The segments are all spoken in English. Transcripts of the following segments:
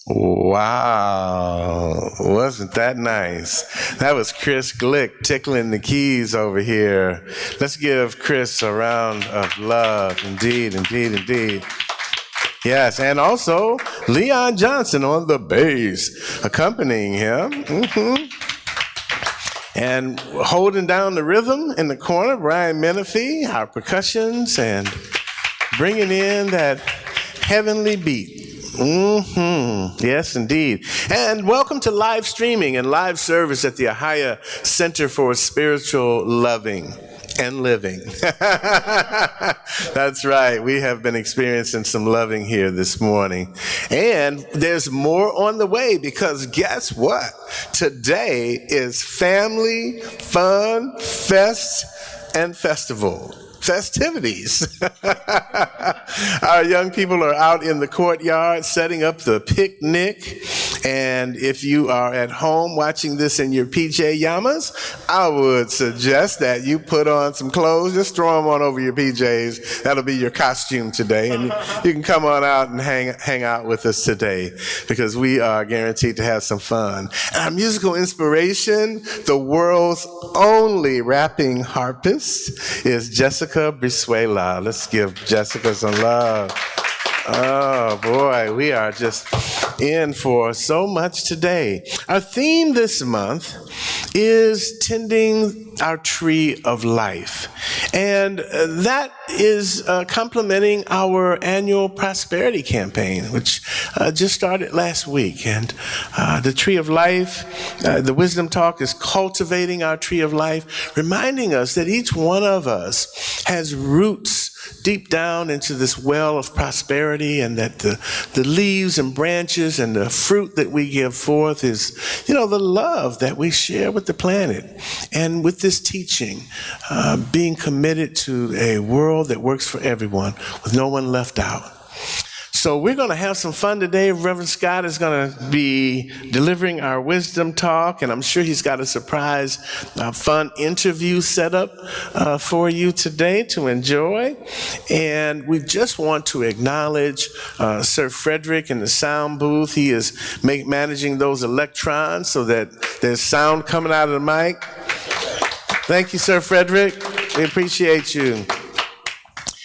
Wow, wasn't that nice? That was Chris Glick tickling the keys over here. Let's give Chris a round of love. Indeed, indeed, indeed. Yes, and also Leon Johnson on the bass, accompanying him. And holding down the rhythm in the corner, Brian Menifee, our percussions, and bringing in that heavenly beat. Yes, indeed. And welcome to live streaming and live service at the Ahiah Center for Spiritual Loving and Living. That's right. We have been experiencing some loving here this morning. And there's more on the way because guess what? Today is Family Fun Fest and Festival. Festivities. Our young people are out in the courtyard setting up the picnic. And if you are at home watching this in your PJ Yamas, I would suggest that you put on some clothes. Just throw them on over your PJs. That'll be your costume today. And you can come on out and hang out with us today because we are guaranteed to have some fun. And our musical inspiration, the world's only rapping harpist, is Jessica Brizuela. Let's give Jessica some love. Oh boy, we are just in for so much today. Our theme this month is tending our tree of life. And that is complementing our annual prosperity campaign, which just started last week. And the tree of life, the wisdom talk is cultivating our tree of life, reminding us that each one of us has roots deep down into this well of prosperity, and that the leaves and branches and the fruit that we give forth is, the love that we share with the planet. And with this teaching, being committed to a world that works for everyone with no one left out. So we're going to have some fun today. Reverend Scott is going to be delivering our wisdom talk, and I'm sure he's got a surprise, fun interview set up for you today to enjoy. And we just want to acknowledge Sir Frederick in the sound booth. He is managing those electrons so that there's sound coming out of the mic. Thank you, Sir Frederick. We appreciate you.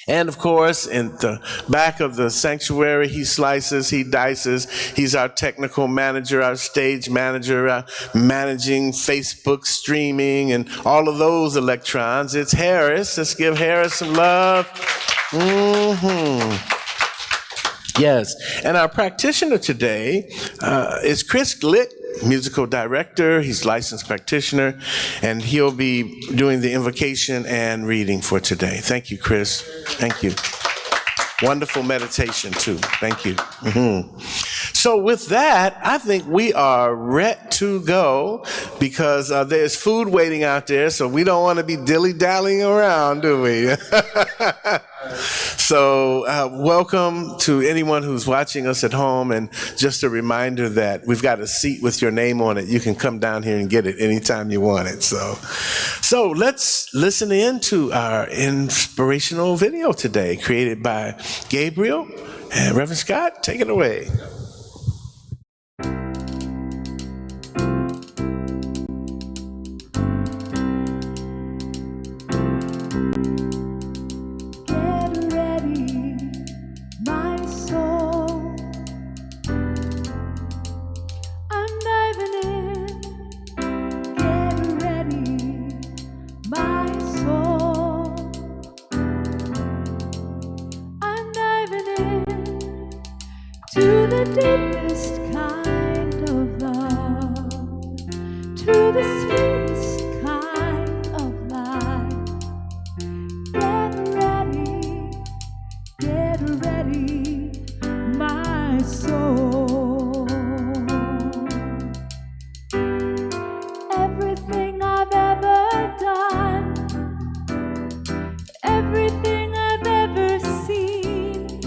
And of course, in the back of the sanctuary, he slices, he dices. He's our technical manager, our stage manager, managing Facebook streaming and all of those electrons. It's Harris. Let's give Harris some love. Yes. And our practitioner today is Chris Glick, musical director. He's licensed practitioner, and he'll be doing the invocation and reading for today. Thank you, Chris. Thank you. Wonderful meditation, too. Thank you. So with that, I think we are ready to go because there's food waiting out there, so we don't want to be dilly-dallying around, do we? So welcome to anyone who's watching us at home, and just a reminder that we've got a seat with your name on it. You can come down here and get it anytime you want it. So let's listen in to our inspirational video today, created by Gabriel. And Reverend Scott, take it away. Deepest kind of love, to the sweetest kind of life. Get ready, my soul. Everything I've ever done, everything I've ever seen,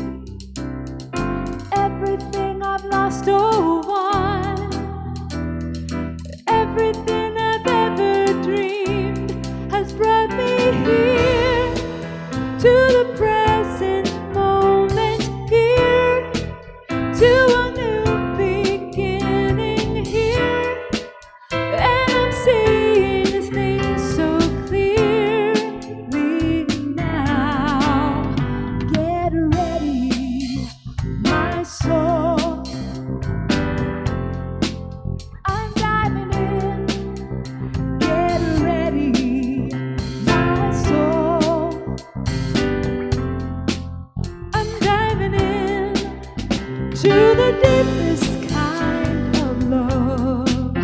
everything I've lost or won, everything I've ever dreamed has brought me here to the present moment, here to a new beginning. soul. I'm diving in, get ready, my soul. I'm diving in to the deepest kind of love,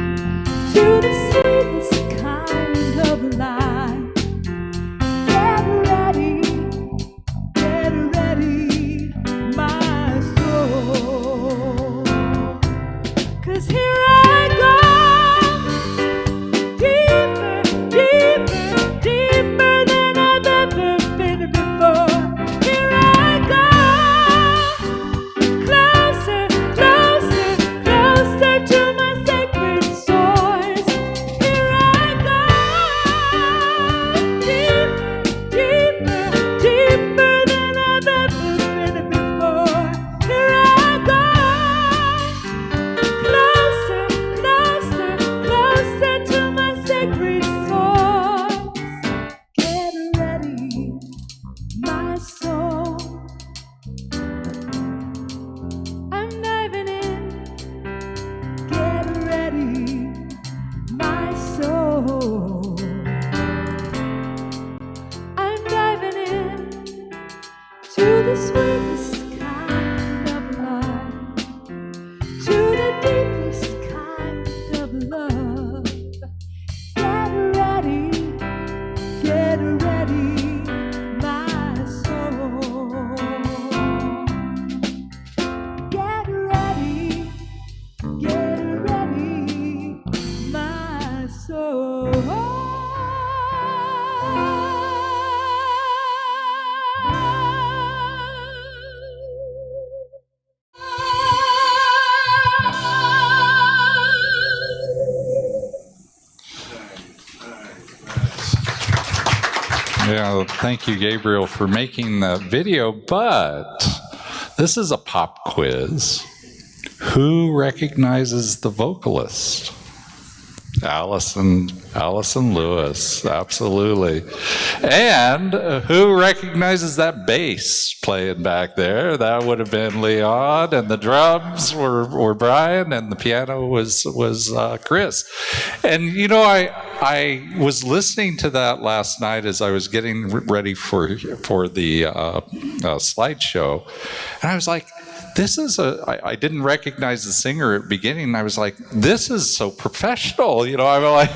to the sweetest kind of life. Get ready, my soul. 'Cause here I go, deeper, deeper, deeper than I've ever been before. Here I go, closer, closer, closer to my sacred source. Here I go, deeper, deeper, deeper than I've ever been before. Here I go, closer, closer, closer to my sacred source. Get ready, my soul. I'm diving in. Get ready, my soul. I'm diving in to the sweetest kind of love, to the deepest kind of love. Get ready, my soul. Get ready, my soul. Yeah, thank you, Gabriel, for making the video, but this is a pop quiz. Who recognizes the vocalist? Allison Lewis, absolutely. And who recognizes that bass playing back there? That would have been Leon, and the drums were Brian, and the piano was Chris. And you know, I was listening to that last night as I was getting ready for the slideshow, and I was like, I didn't recognize the singer at the beginning, and I was like, this is so professional, you know, I'm like,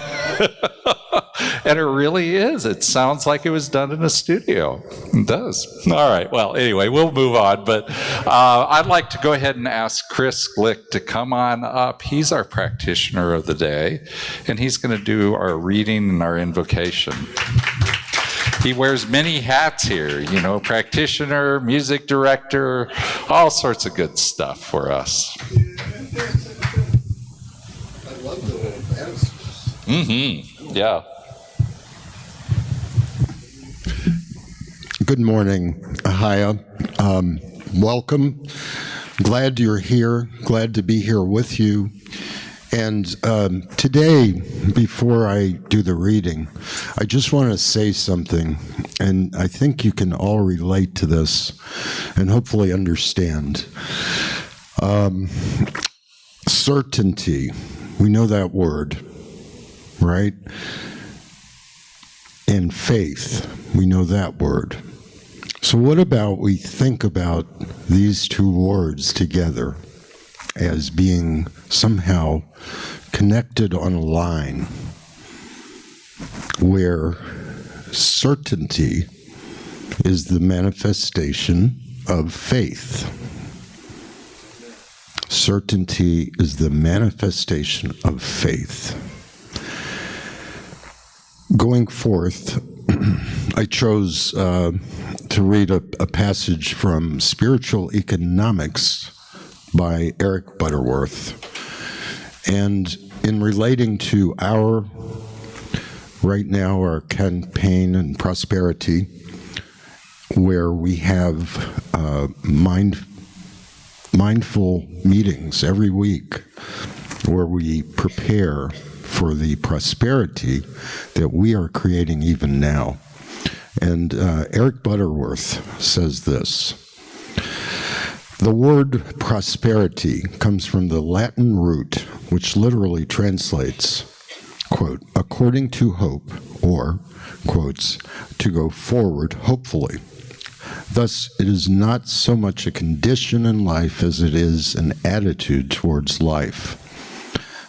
and it really is. It sounds like it was done in a studio. It does. All right, well, anyway, we'll move on, but I'd like to go ahead and ask Chris Glick to come on up. He's our practitioner of the day, and he's going to do our reading and our invocation. He wears many hats here, you know, practitioner, music director, all sorts of good stuff for us. I love the little banisters. Mm-hmm. Yeah. Good morning, Ahiah. Welcome. Glad you're here. Glad to be here with you. And today, before I do the reading, I just want to say something, and I think you can all relate to this and hopefully understand. Certainty, we know that word, right? And faith, we know that word. So what about we think about these two words together as being somehow connected on a line where certainty is the manifestation of faith. Certainty is the manifestation of faith. Going forth, I chose to read a passage from Spiritual Economics by Eric Butterworth. And in relating to right now, our campaign and prosperity, where we have mindful meetings every week where we prepare for the prosperity that we are creating even now. And Eric Butterworth says this: The word prosperity comes from the Latin root, which literally translates, quote, according to hope, or, quotes, to go forward hopefully. Thus, it is not so much a condition in life as it is an attitude towards life.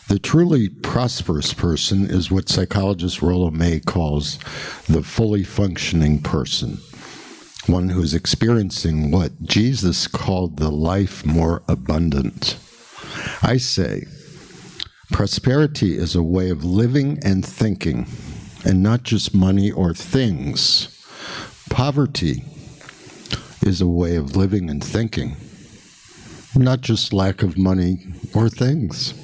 The truly prosperous person is what psychologist Rollo May calls the fully functioning person, one who is experiencing what Jesus called the life more abundant. I say, prosperity is a way of living and thinking, and not just money or things. Poverty is a way of living and thinking, not just lack of money or things.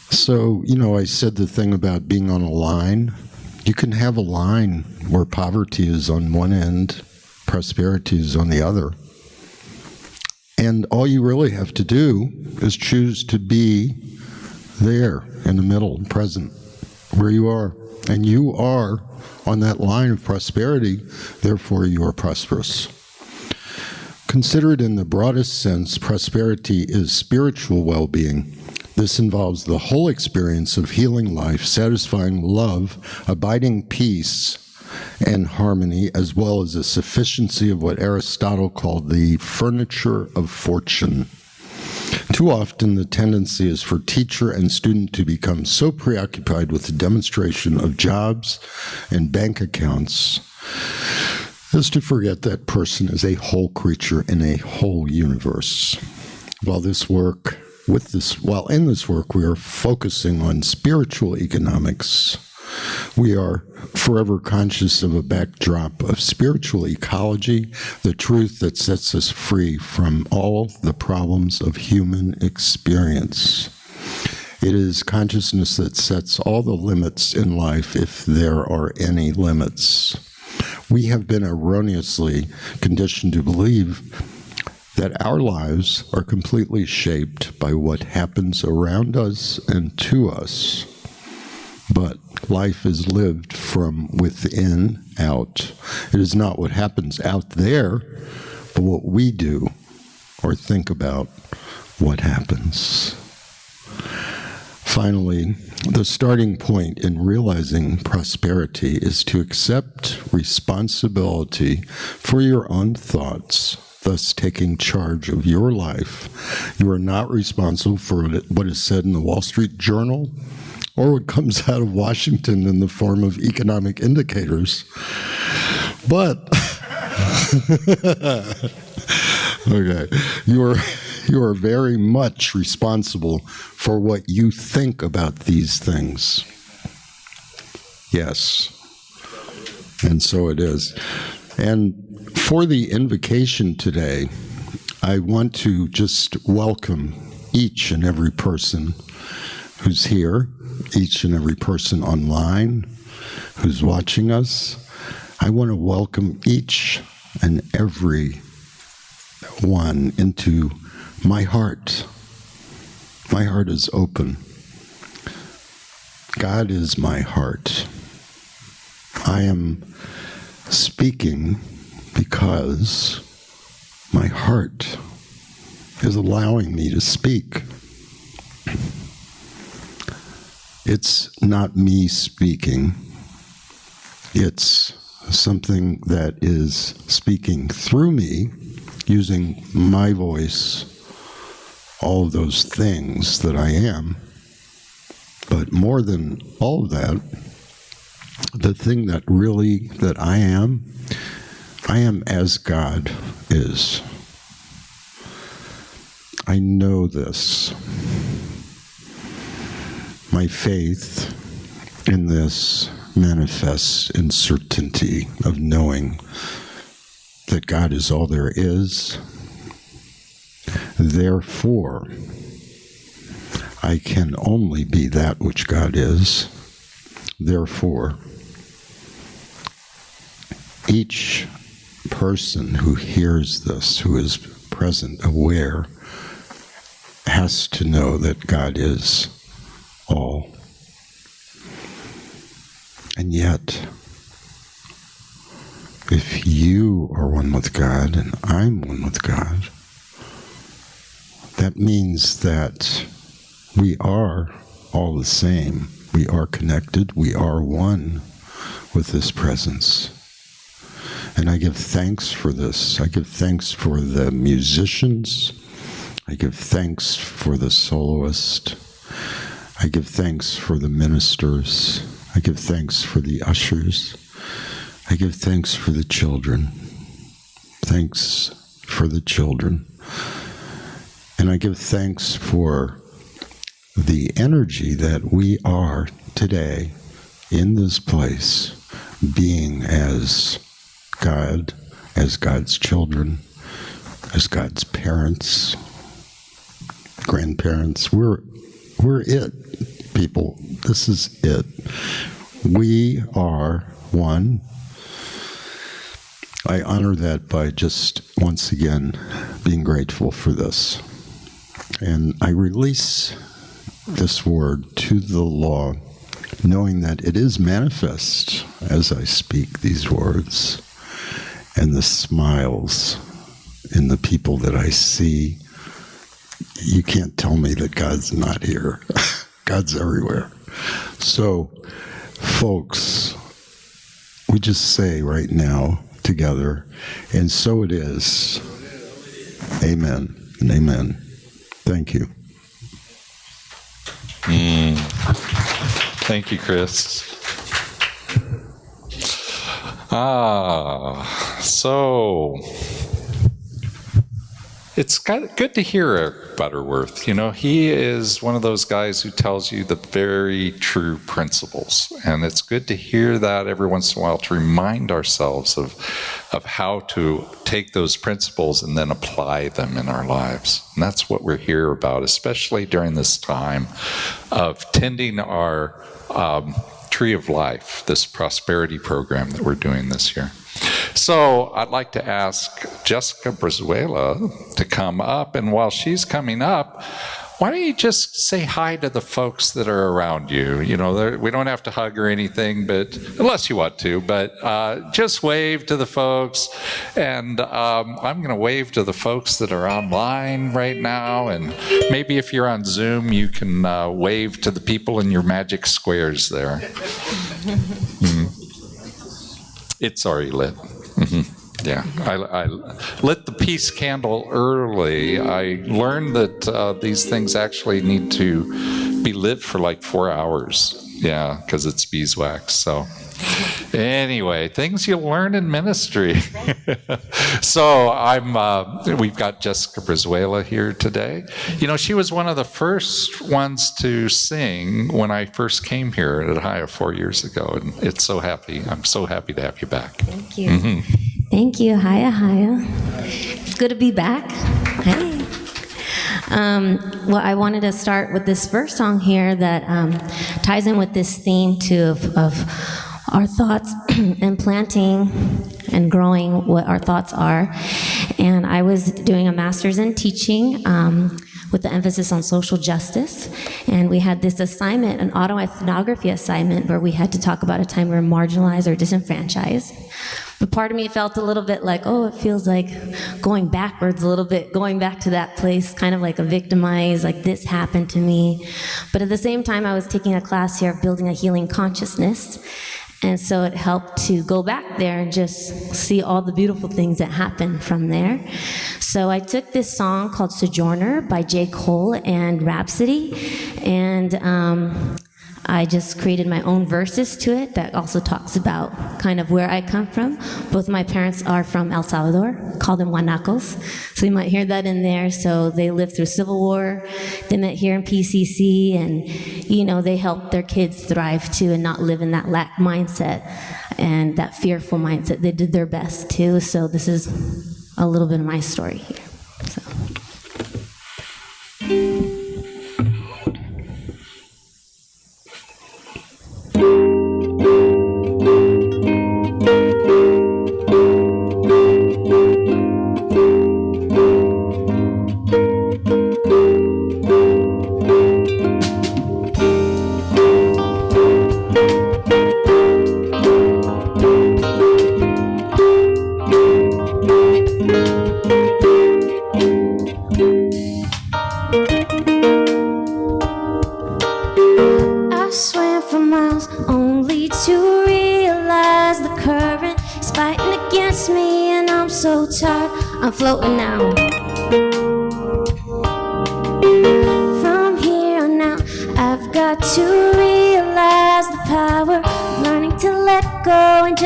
So, I said the thing about being on a line. You can have a line where poverty is on one end, prosperity is on the other. And all you really have to do is choose to be there in the middle, present, where you are. And you are on that line of prosperity, therefore you are prosperous. Considered in the broadest sense, prosperity is spiritual well-being. This involves the whole experience of healing life, satisfying love, abiding peace and harmony, as well as a sufficiency of what Aristotle called the furniture of fortune. Too often, the tendency is for teacher and student to become so preoccupied with the demonstration of jobs and bank accounts as to forget that person is a whole creature in a whole universe. While in this work we are focusing on spiritual economics, we are forever conscious of a backdrop of spiritual ecology, the truth that sets us free from all the problems of human experience. It is consciousness that sets all the limits in life, if there are any limits. We have been erroneously conditioned to believe that our lives are completely shaped by what happens around us and to us. But life is lived from within out. It is not what happens out there, but what we do or think about what happens. Finally, the starting point in realizing prosperity is to accept responsibility for your own thoughts, thus taking charge of your life. You are not responsible for what is said in the Wall Street Journal or what comes out of Washington in the form of economic indicators. But, okay, you are very much responsible for what you think about these things. Yes, and so it is. And for the invocation today, I want to just welcome each and every person who's here, each and every person online who's watching us. I want to welcome each and every one into my heart. My heart is open. God is my heart. I am speaking because my heart is allowing me to speak. It's not me speaking. It's something that is speaking through me, using my voice, all of those things that I am. But more than all of that, the thing that I am as God is. I know this. My faith in this manifests in certainty of knowing that God is all there is. Therefore, I can only be that which God is. Therefore, each person who hears this, who is present, aware, has to know that God is all. And yet, if you are one with God and I'm one with God, that means that we are all the same. We are connected. We are one with this presence. And I give thanks for this. I give thanks for the musicians. I give thanks for the soloist. I give thanks for the ministers. I give thanks for the ushers. I give thanks for the children. Thanks for the children. And I give thanks for the energy that we are today in this place, being as God, as God's children, as God's parents, grandparents. We're it, people. This is it. We are one. I honor that by just once again being grateful for this. And I release this word to the law, knowing that it is manifest as I speak these words, and the smiles in the people that I see. You can't tell me that God's not here. God's everywhere. So, folks, we just say right now together, and so it is. Amen and amen. Thank you. Thank you, Chris. So it's good to hear Eric Butterworth. You know, he is one of those guys who tells you the very true principles. And it's good to hear that every once in a while to remind ourselves of how to take those principles and then apply them in our lives. And that's what we're here about, especially during this time of tending our Tree of Life, this prosperity program that we're doing this year. So I'd like to ask Jessica Brizuela to come up, and while she's coming up, why don't you just say hi to the folks that are around you? You know, we don't have to hug or anything, but unless you want to, but just wave to the folks. And I'm going to wave to the folks that are online right now. And maybe if you're on Zoom, you can wave to the people in your magic squares there. It's already lit. Yeah, I lit the peace candle early. I learned that these things actually need to be lit for like 4 hours. Yeah, because it's beeswax. So anyway, things you learn in ministry. So we've got Jessica Brizuela here today. You know, she was one of the first ones to sing when I first came here at Ahiah 4 years ago, and I'm so happy to have you back. Thank you. Thank you. Ahiah. It's good to be back. Hey. Well, I wanted to start with this first song here that ties in with this theme too of our thoughts and planting and growing what our thoughts are. And I was doing a master's in teaching with the emphasis on social justice. And we had this assignment, an autoethnography assignment, where we had to talk about a time we were marginalized or disenfranchised. But part of me felt a little bit like, oh, it feels like going backwards a little bit, going back to that place, kind of like a victimized, like this happened to me. But at the same time, I was taking a class here of building a healing consciousness. And so it helped to go back there and just see all the beautiful things that happened from there. So I took this song called Sojourner by J. Cole and Rhapsody, and I just created my own verses to it that also talks about kind of where I come from. Both of my parents are from El Salvador, call them Guanacos. So you might hear that in there. So they lived through Civil War. They met here in PCC, and, you know, they helped their kids thrive too and not live in that lack mindset and that fearful mindset. They did their best too. So this is a little bit of my story here. So.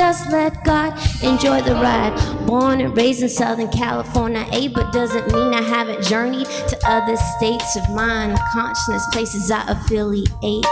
just let God enjoy the ride. Born and raised in Southern California, but doesn't mean I haven't journeyed to other states of mind, consciousness, places I affiliate.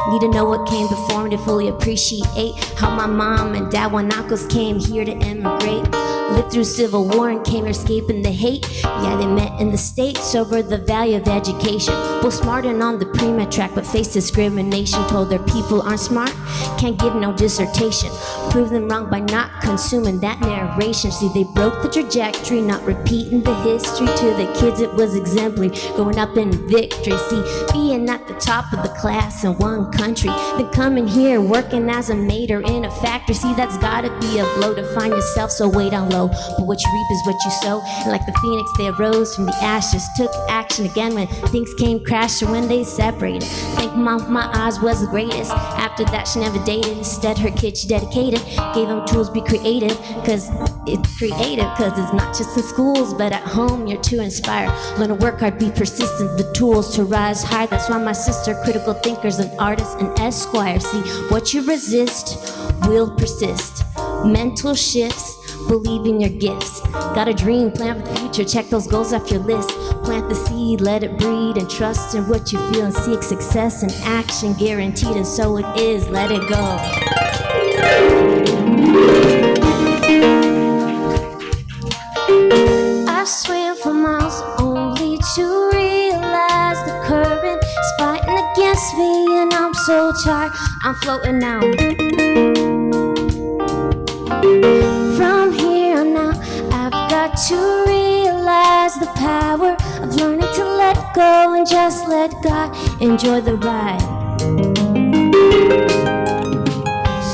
Need to know what came before me to fully appreciate how my mom and dad, when uncles came here to immigrate. Lived through Civil War and came here escaping the hate. Yeah, they met in the States over the value of education. Both smart and on the pre-med track, but faced discrimination. Told their people aren't smart, can't give no dissertation. Prove them wrong by not consuming that narration. See, they broke the trajectory, not repeating the history. To the kids it was exemplary, growing up in victory. See, being at the top of the class in one country, then coming here working as a mater in a factory. See, that's gotta be a blow to find yourself so way down low. But what you reap is what you sow. And like the phoenix, they arose from the ashes, took action again when things came crashing, when they separated. Think my eyes was the greatest. After that, she never dated. Instead, her kid she dedicated. Gave them tools, be creative, cause it's not just in schools, but at home you're to inspire. Learn to work hard, be persistent, the tools to rise high. That's why my sister, critical thinkers and artists and esquires. See, what you resist will persist. Mental shifts, believe in your gifts. Got a dream, plan for the future, check those goals off your list. Plant the seed, let it breed, and trust in what you feel, and seek success and action guaranteed, and so it is, let it go. I swam for miles only to realize the current is fighting against me, and I'm so tired, I'm floating now. From here on out, I've got to realize the power of learning to let go and just let God enjoy the ride.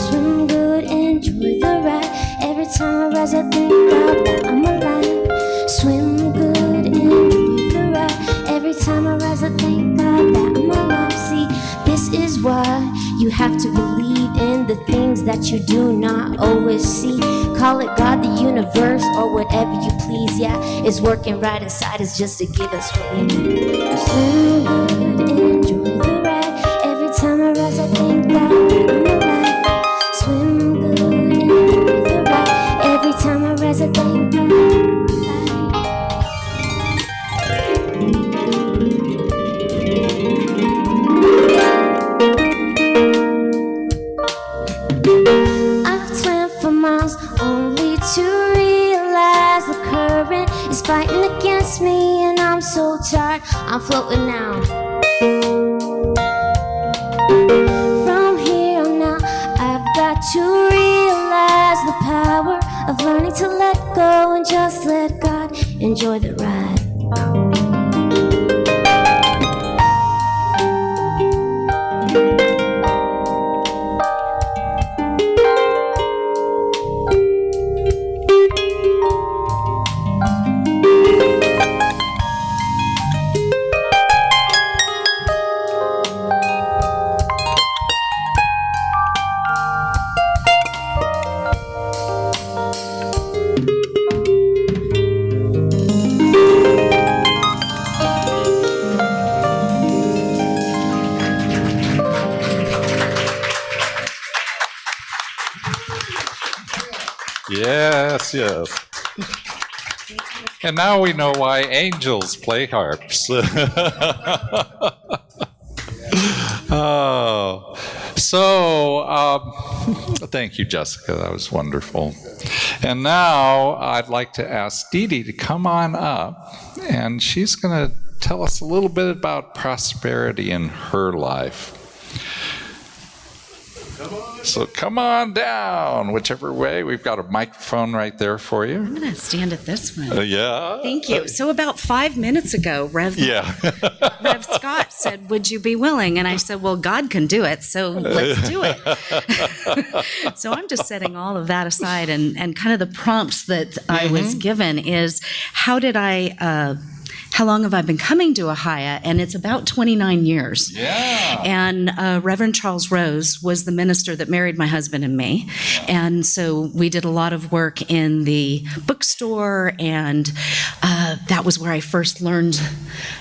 Swim good, enjoy the ride. Every time I rise, I thank God that I'm alive. Swim good, enjoy the ride. Every time I rise, I thank God that I'm alive. See, this is why you have to believe in the things that you do not always see. Call it God, the universe, or whatever you please. Yeah, it's working right inside us just to give us what we need. Swim good, enjoy the ride. Every time I rise, I thank God that I'm alive. Swim good, enjoy the ride. Every time I rise, I thank God that I'm to realize the current is fighting against me, and I'm so tired, I'm floating now. From here on out, I've got to realize the power of learning to let go and just let God enjoy the ride. Yes, yes. And now we know why angels play harps. Oh, so thank you, Jessica. That was wonderful. And now I'd like to ask Dee Dee to come on up, and she's going to tell us a little bit about prosperity in her life. So come on down, whichever way. We've got a microphone right there for you. I'm going to stand at this one. Yeah. Thank you. So about 5 minutes ago, Rev Scott said, would you be willing? And I said, well, God can do it, so let's do it. So I'm just setting all of that aside, and kind of the prompts that I was given is, how did I how long have I been coming to Ahiah? And it's about 29 years. Yeah. And Reverend Charles Rose was the minister that married my husband and me. And so we did a lot of work in the bookstore, and that was where I first learned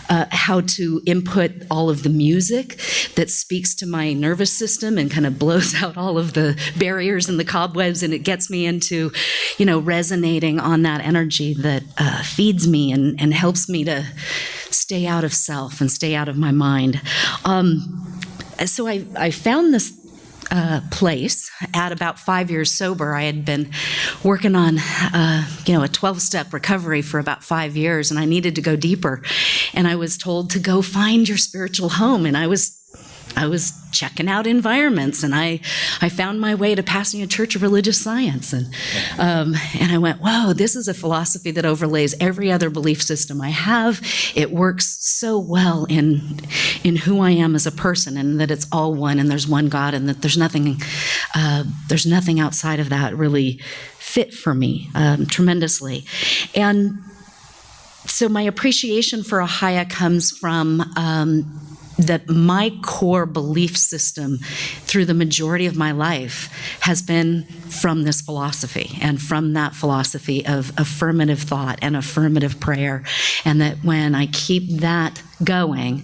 how to input all of the music that speaks to my nervous system and kind of blows out all of the barriers and the cobwebs, and it gets me into, resonating on that energy that feeds me and helps me to stay out of self and stay out of my mind. So I found this place at about 5 years sober. I had been working on, a 12-step recovery for about 5 years, and I needed to go deeper. And I was told to go find your spiritual home, and I was checking out environments, and I found my way to passing a Church of Religious Science, and I went, whoa, this is a philosophy that overlays every other belief system I have. It works so well in who I am as a person, and that it's all one, and there's one God, and that there's nothing outside of that really fit for me tremendously. And so my appreciation for Ahiah comes from that my core belief system through the majority of my life has been from this philosophy, and from that philosophy of affirmative thought and affirmative prayer. And that when I keep that going,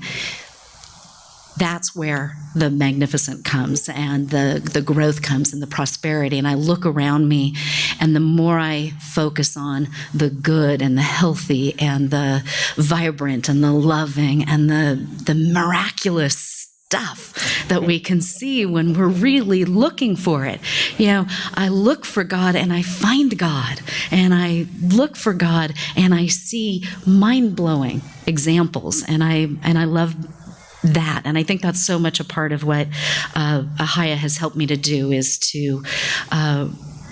that's where the magnificent comes, and the growth comes, and the prosperity. And I look around me, and the more I focus on the good and the healthy and the vibrant and the loving and the miraculous stuff that we can see when we're really looking for it. I look for God and I find God, and I look for God and I see mind-blowing examples, and I love that. And I think that's so much a part of what Ahiah has helped me to do, is to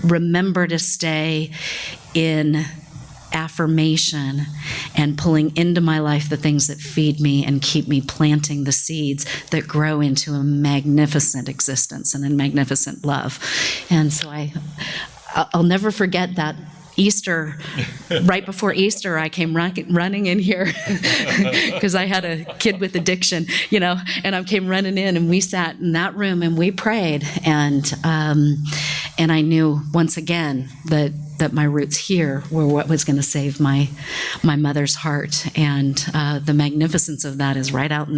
remember to stay in affirmation and pulling into my life the things that feed me and keep me planting the seeds that grow into a magnificent existence and a magnificent love. And so I'll never forget that Easter, right before Easter, I came running in here because I had a kid with addiction, and I came running in, and we sat in that room and we prayed, and I knew once again that my roots here were what was going to save my mother's heart, and the magnificence of that is right out in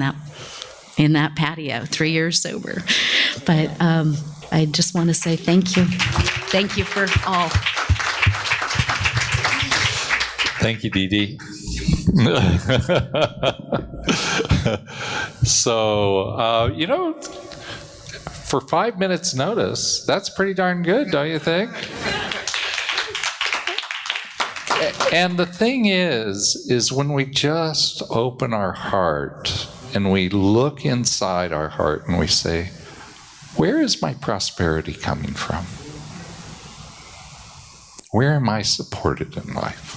that patio, 3 years sober. But I just want to say thank you for all. Thank you, Dee Dee. So, for 5 minutes notice, that's pretty darn good, don't you think? And the thing is when we just open our heart and we look inside our heart and we say, where is my prosperity coming from? Where am I supported in life?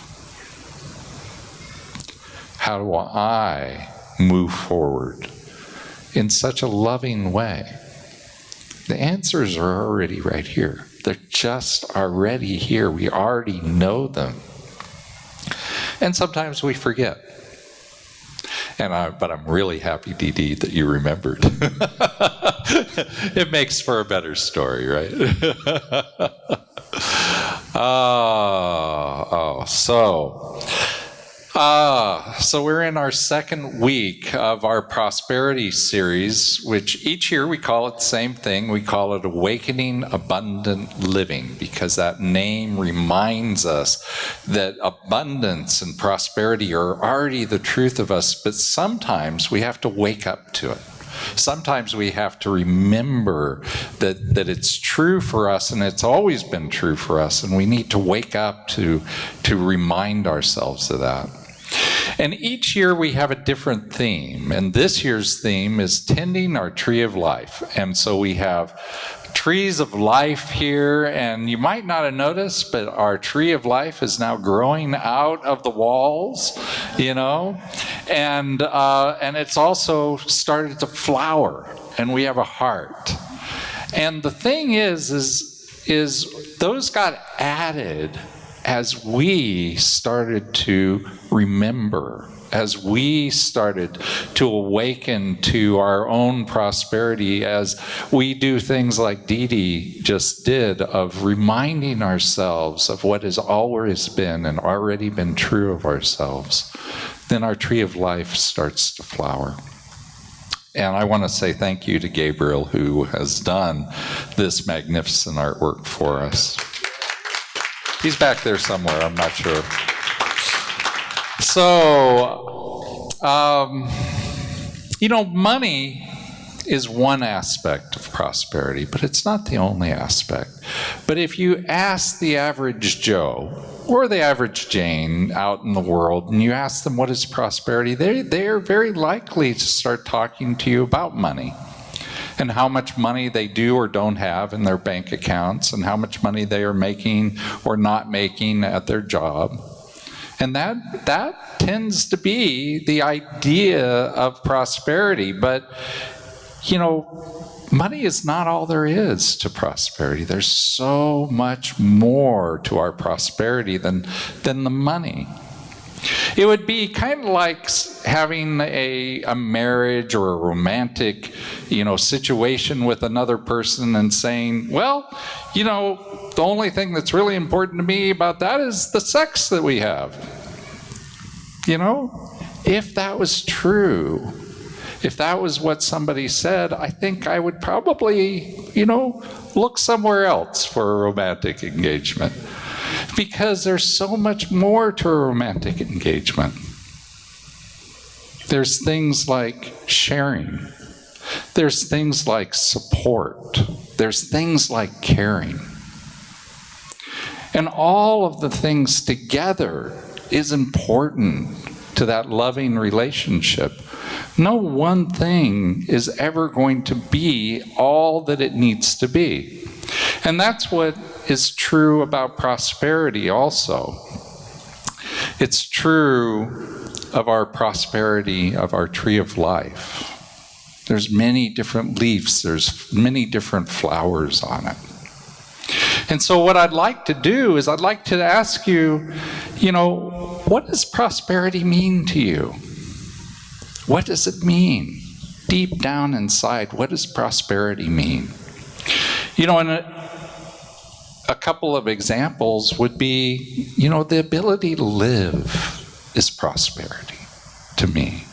How do I move forward in such a loving way? The answers are already right here. They're just already here. We already know them. And sometimes we forget. But I'm really happy, Dee Dee, that you remembered. It makes for a better story, right? So we're in our second week of our prosperity series, which each year we call it the same thing. We call it Awakening Abundant Living, because that name reminds us that abundance and prosperity are already the truth of us, but sometimes we have to wake up to it. Sometimes we have to remember that it's true for us, and it's always been true for us, and we need to wake up to remind ourselves of that. And each year we have a different theme, and this year's theme is tending our tree of life. And so we have trees of life here, and you might not have noticed, but our tree of life is now growing out of the walls, and it's also started to flower, and we have a heart. And the thing is those got added as we started to remember, as we started to awaken to our own prosperity, as we do things like Dee Dee just did, of reminding ourselves of what has always been and already been true of ourselves, then our tree of life starts to flower. And I want to say thank you to Gabriel, who has done this magnificent artwork for us. He's back there somewhere, I'm not sure. So, money is one aspect of prosperity, but it's not the only aspect. But if you ask the average Joe or the average Jane out in the world, and you ask them what is prosperity, they are very likely to start talking to you about money and how much money they do or don't have in their bank accounts and how much money they are making or not making at their job. And that tends to be the idea of prosperity. But, money is not all there is to prosperity. There's so much more to our prosperity than the money. It would be kind of like having a marriage or a romantic, situation with another person and saying, well, the only thing that's really important to me about that is the sex that we have. If that was true, if that was what somebody said, I think I would probably, look somewhere else for a romantic engagement. Because there's so much more to a romantic engagement. There's things like sharing. There's things like support. There's things like caring. And all of the things together is important to that loving relationship. No one thing is ever going to be all that it needs to be. And that's what is true about prosperity also. It's true of our prosperity, of our tree of life. There's many different leaves, there's many different flowers on it. And so what I'd like to do is I'd like to ask you, what does prosperity mean to you? What does it mean? Deep down inside, what does prosperity mean? And a couple of examples would be, the ability to live is prosperity to me.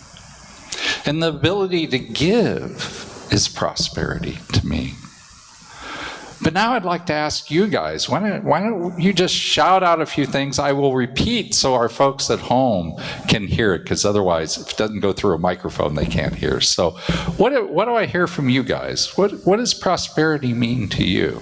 And the ability to give is prosperity to me. But now I'd like to ask you guys, why don't you just shout out a few things? I will repeat so our folks at home can hear it, because otherwise, if it doesn't go through a microphone, they can't hear. So what do I hear from you guys? What does prosperity mean to you?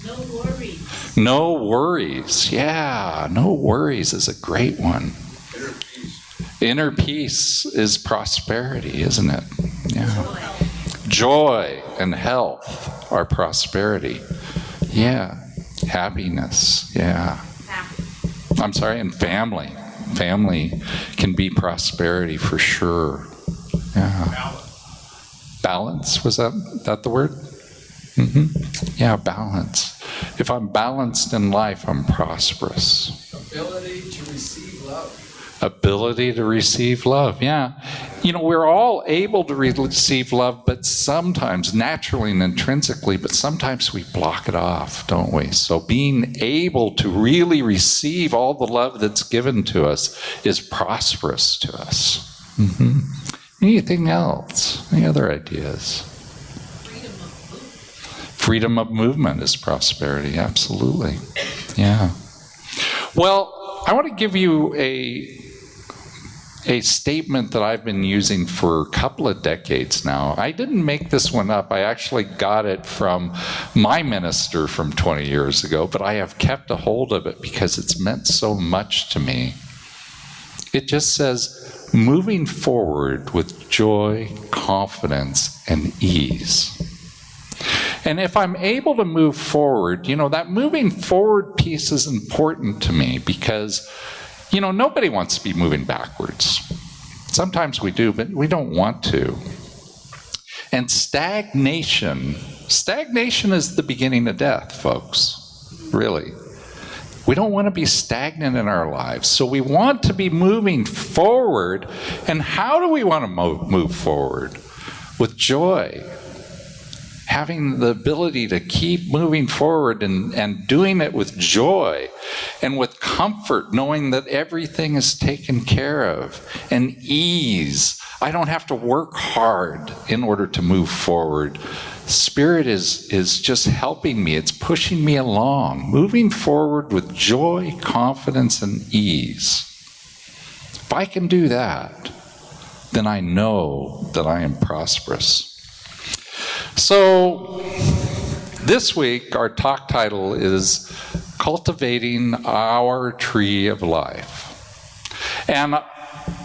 No worries. No worries. Yeah, no worries is a great one. Inner peace. Inner peace is prosperity, isn't it? Yeah. Joy and health are prosperity. Yeah. Happiness. Yeah. I'm sorry, and family. Family can be prosperity for sure. Yeah. Balance, was that the word? Mm-hmm. Yeah, balance. If I'm balanced in life, I'm prosperous. Ability to receive love. Ability to receive love, yeah. We're all able to receive love, but sometimes, naturally and intrinsically, but sometimes we block it off, don't we? So being able to really receive all the love that's given to us is prosperous to us. Mm-hmm. Anything else? Any other ideas? Freedom of movement is prosperity, absolutely. Yeah. Well, I want to give you a statement that I've been using for a couple of decades now. I didn't make this one up. I actually got it from my minister from 20 years ago, but I have kept a hold of it because it's meant so much to me. It just says, moving forward with joy, confidence, and ease. And if I'm able to move forward, that moving forward piece is important to me because nobody wants to be moving backwards. Sometimes we do, but we don't want to. And stagnation is the beginning of death, folks. Really. We don't want to be stagnant in our lives. So we want to be moving forward. And how do we want to move forward? With joy. Having the ability to keep moving forward and doing it with joy and with comfort, knowing that everything is taken care of, and ease. I don't have to work hard in order to move forward. Spirit is just helping me. It's pushing me along, moving forward with joy, confidence, and ease. If I can do that, then I know that I am prosperous. So this week, our talk title is Cultivating Our Tree of Life. And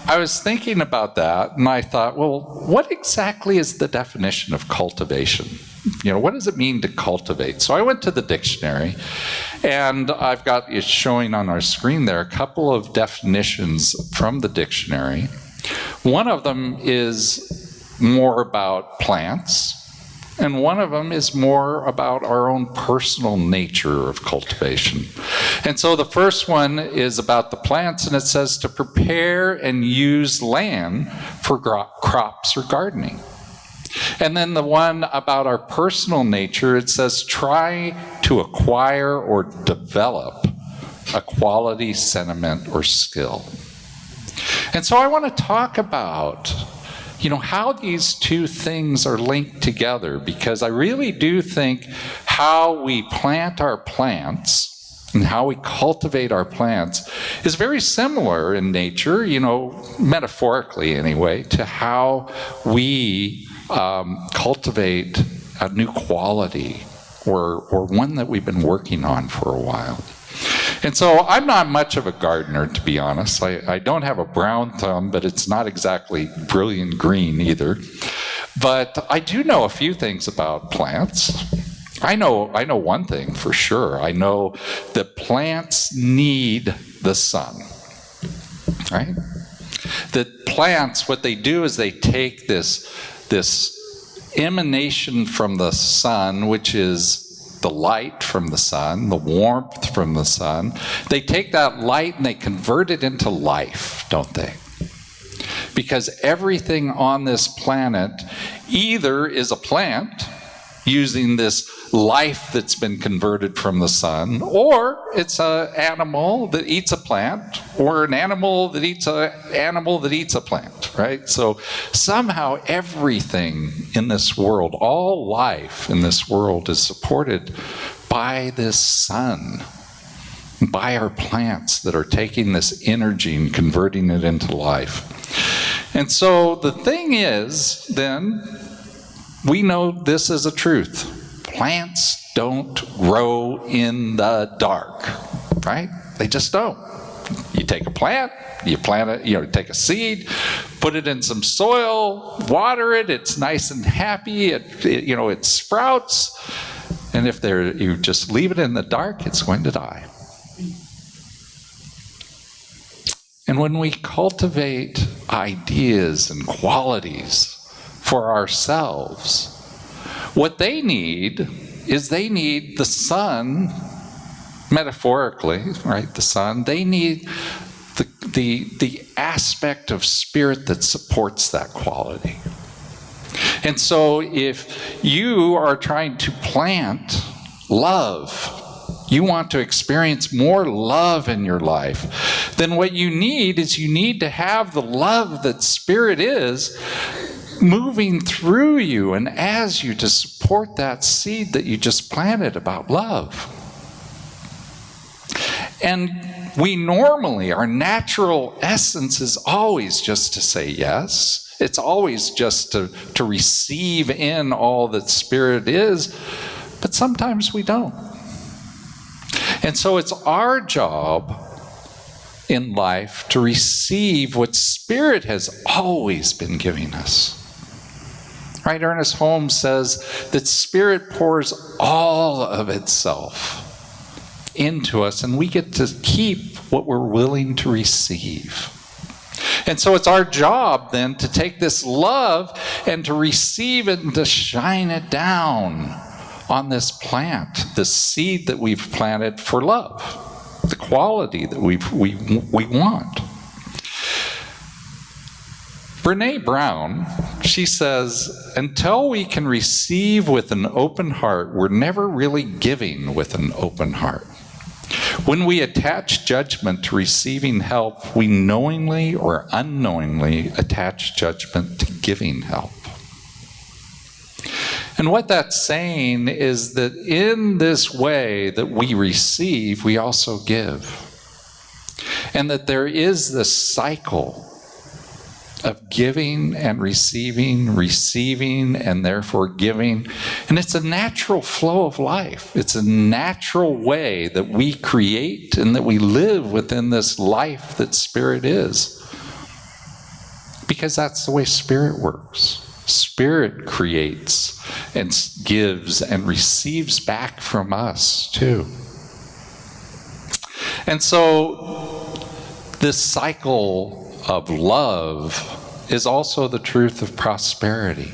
I was thinking about that, and I thought, well, what exactly is the definition of cultivation? What does it mean to cultivate? So I went to the dictionary, and I've got it showing on our screen there a couple of definitions from the dictionary. One of them is more about plants, and one of them is more about our own personal nature of cultivation. And so the first one is about the plants, and it says to prepare and use land for crops or gardening. And then the one about our personal nature, it says try to acquire or develop a quality, sentiment, or skill. And so I want to talk about how these two things are linked together, because I really do think how we plant our plants and how we cultivate our plants is very similar in nature, metaphorically anyway, to how we cultivate a new quality or one that we've been working on for a while. And so I'm not much of a gardener, to be honest. I don't have a brown thumb, but it's not exactly brilliant green either. But I do know a few things about plants. I know one thing for sure. I know that plants need the sun, right? That plants, what they do is they take this emanation from the sun, which is the light from the sun, the warmth from the sun. They take that light and they convert it into life, don't they? Because everything on this planet either is a plant using this life that's been converted from the sun, or it's an animal that eats a plant, or an animal that eats an animal that eats a plant, right? So somehow everything in this world, all life in this world is supported by this sun, by our plants that are taking this energy and converting it into life. And so the thing is, then, we know this is a truth. Plants don't grow in the dark, right? They just don't. You take a plant, you plant it, take a seed, put it in some soil, water it, it's nice and happy, it sprouts, and if you just leave it in the dark, it's going to die. And when we cultivate ideas and qualities for ourselves, what they need is the sun, metaphorically, right? The sun. They need the aspect of spirit that supports that quality. And so if you are trying to plant love, you want to experience more love in your life, then what you need to have the love that Spirit is moving through you and as you to support that seed that you just planted about love. And we normally, our natural essence is always just to say yes. It's always just to receive in all that Spirit is, but sometimes we don't. And so it's our job in life to receive what Spirit has always been giving us. Right? Ernest Holmes says that Spirit pours all of itself into us, and we get to keep what we're willing to receive. And so it's our job then to take this love and to receive it and to shine it down on this plant, this seed that we've planted for love, the the quality that we want. Brene Brown, she says, until we can receive with an open heart, we're never really giving with an open heart. When we attach judgment to receiving help, we knowingly or unknowingly attach judgment to giving help. And what that's saying is that in this way that we receive, we also give. And that there is this cycle of giving and receiving and therefore giving. And it's a natural flow of life. It's a natural way that we create and that we live within this life that Spirit is. Because that's the way Spirit works. Spirit creates and gives and receives back from us too. And so this cycle of love is also the truth of prosperity.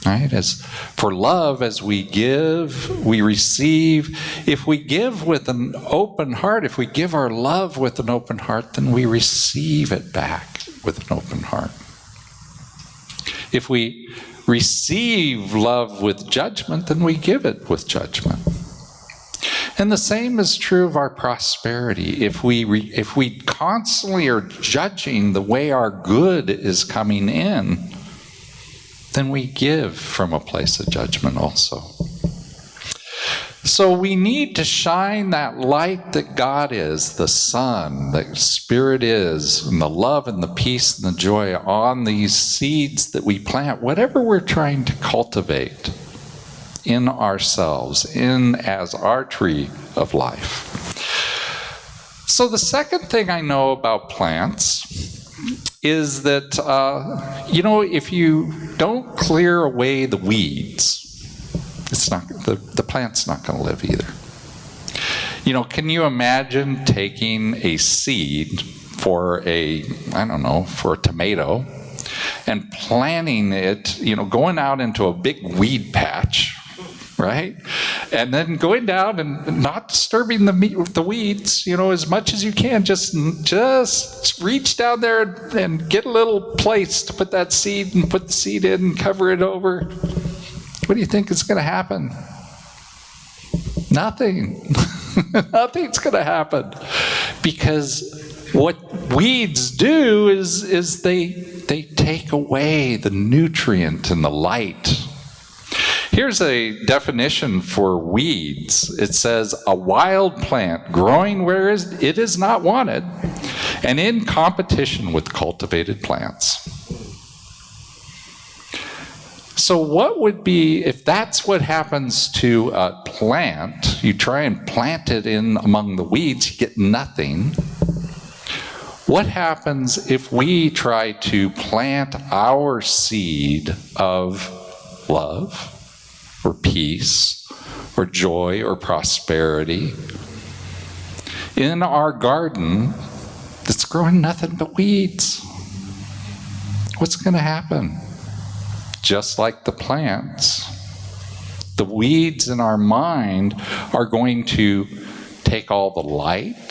Right? As for love, as we give, we receive. If we give with an open heart, if we give our love with an open heart, then we receive it back with an open heart. If we receive love with judgment, then we give it with judgment. And the same is true of our prosperity. If we constantly are judging the way our good is coming in, then we give from a place of judgment also. So we need to shine that light that God is, the sun, that Spirit is, and the love and the peace and the joy on these seeds that we plant, whatever we're trying to cultivate in ourselves, in as our tree of life. So the second thing I know about plants is that, if you don't clear away the weeds, it's not the plant's not going to live either. Can you imagine taking a seed for a tomato and planting it, going out into a big weed patch, right? And then going down and not disturbing the weeds, as much as you can. Just reach down there and get a little place to put that seed and put the seed in and cover it over. What do you think is going to happen? Nothing. Nothing's going to happen. Because what weeds do is they take away the nutrient and the light. Here's a definition for weeds. It says, a wild plant growing where it is not wanted and in competition with cultivated plants. So what would be, if that's what happens to a plant, you try and plant it in among the weeds, you get nothing. What happens if we try to plant our seed of love or peace or joy or prosperity in our garden that's growing nothing but weeds? What's going to happen? Just like the plants, the weeds in our mind are going to take all the light,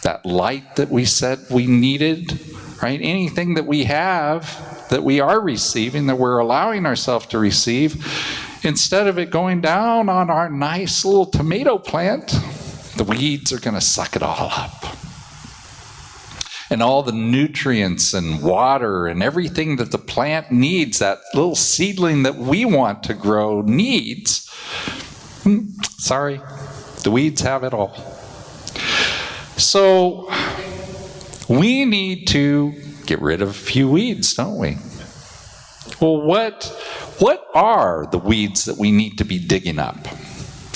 that light that we said we needed, right? Anything that we have, that we are receiving, that we're allowing ourselves to receive, instead of it going down on our nice little tomato plant, the weeds are going to suck it all up. And all the nutrients and water and everything that the plant needs, that little seedling that we want to grow needs, sorry, the weeds have it all. So we need to get rid of a few weeds, don't we? Well, what are the weeds that we need to be digging up?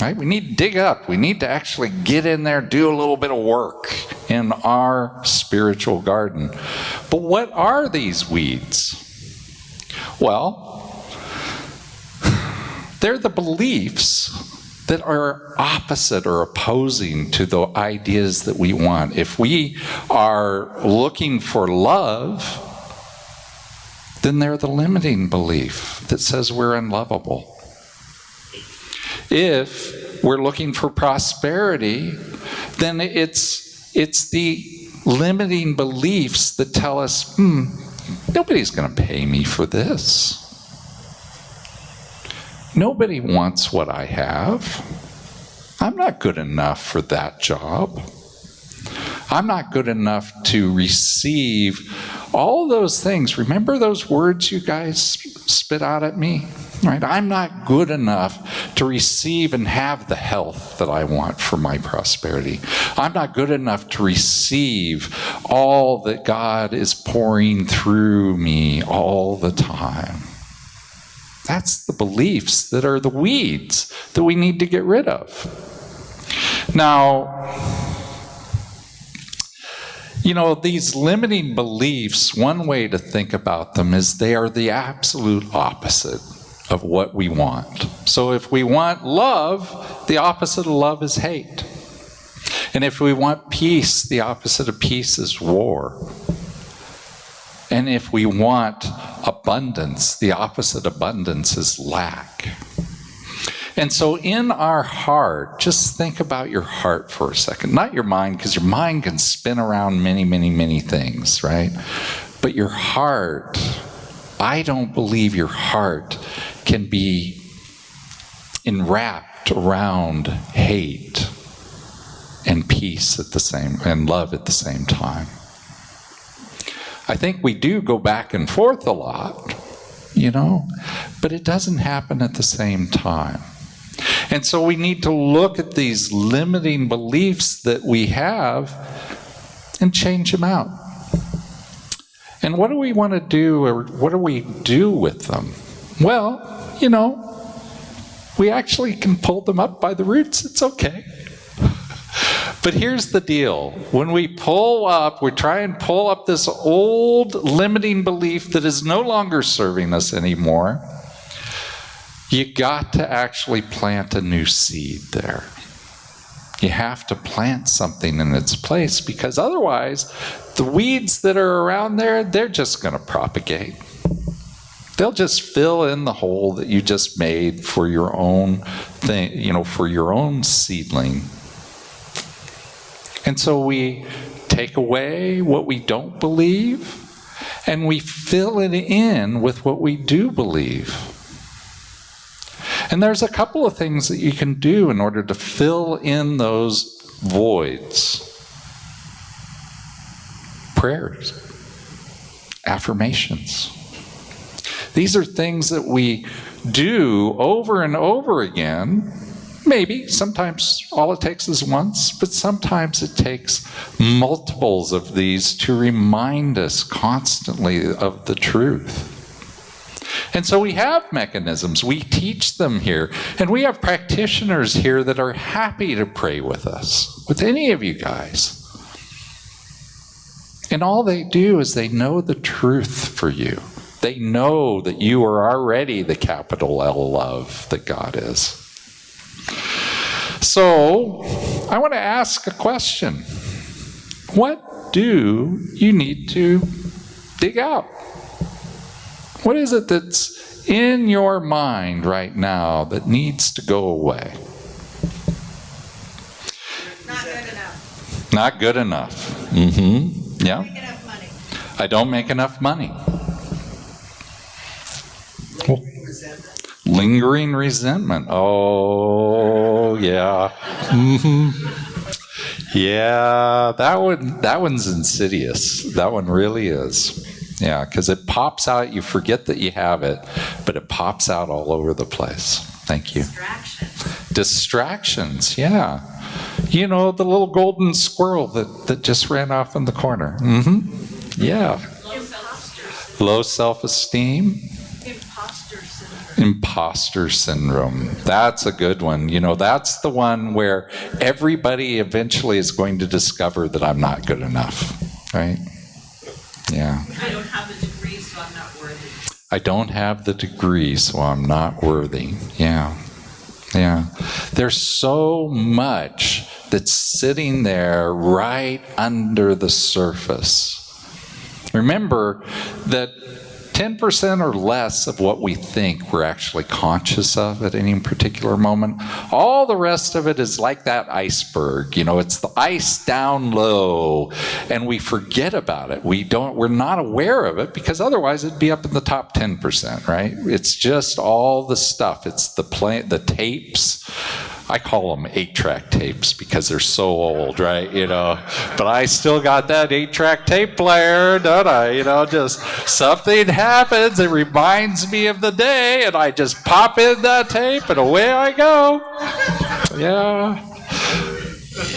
Right? We need to dig up. We need to actually get in there, do a little bit of work in our spiritual garden. But what are these weeds? Well, they're the beliefs that are opposite or opposing to the ideas that we want. If we are looking for love, then they're the limiting belief that says we're unlovable. If we're looking for prosperity, then it's the limiting beliefs that tell us, nobody's going to pay me for this. Nobody wants what I have. I'm not good enough for that job. I'm not good enough to receive all those things. Remember those words you guys spit out at me? Right? I'm not good enough to receive and have the health that I want for my prosperity. I'm not good enough to receive all that God is pouring through me all the time. That's the beliefs that are the weeds that we need to get rid of. Now, these limiting beliefs, one way to think about them is they are the absolute opposite of what we want. So if we want love, the opposite of love is hate. And if we want peace, the opposite of peace is war. And if we want abundance, the opposite of abundance is lack. And so in our heart, just think about your heart for a second. Not your mind, because your mind can spin around many, many, many things, right? But your heart, I don't believe your heart can be enwrapped around hate and peace and love at the same time. I think we do go back and forth a lot, but it doesn't happen at the same time. And so we need to look at these limiting beliefs that we have and change them out. And what do we want to do, or what do we do with them? Well, we actually can pull them up by the roots. It's okay. But here's the deal. When we try and pull up this old limiting belief that is no longer serving us anymore, you got to actually plant a new seed there. You have to plant something in its place, because otherwise the weeds that are around there, they're just going to propagate. They'll just fill in the hole that you just made for your own thing, for your own seedling. And so we take away what we don't believe and we fill it in with what we do believe. And there's a couple of things that you can do in order to fill in those voids. Prayers, affirmations. These are things that we do over and over again. Maybe, sometimes all it takes is once, but sometimes it takes multiples of these to remind us constantly of the truth. And so we have mechanisms. We teach them here. And we have practitioners here that are happy to pray with us, with any of you guys. And all they do is they know the truth for you. They know that you are already the capital L love that God is. So, I want to ask a question. What do you need to dig out? What is it that's in your mind right now that needs to go away? Not good enough. Not good enough. Mm-hmm. Yeah. Don't make enough money. I don't make enough money. Lingering resentment. Oh, yeah. Mm-hmm. Yeah, that one's insidious. That one really is. Yeah, because it pops out. You forget that you have it, but it pops out all over the place. Thank you. Distractions, yeah. The little golden squirrel that just ran off in the corner. Mm-hmm. Yeah. Low self-esteem. Imposter syndrome. That's a good one. That's the one where everybody eventually is going to discover that I'm not good enough, right? Yeah. I don't have the degree, so I'm not worthy. I don't have the degree, so I'm not worthy. Yeah. Yeah. There's so much that's sitting there right under the surface. Remember that 10% or less of what we think we're actually conscious of at any particular moment. All the rest of it is like that iceberg. It's the ice down low, and we forget about it. We're not aware of it because otherwise it'd be up in the top 10%, right? It's just all the stuff. It's the tapes. I call them 8-track tapes because they're so old, right? But I still got that 8-track tape player, don't I? Just something happens, it reminds me of the day, and I just pop in that tape, and away I go.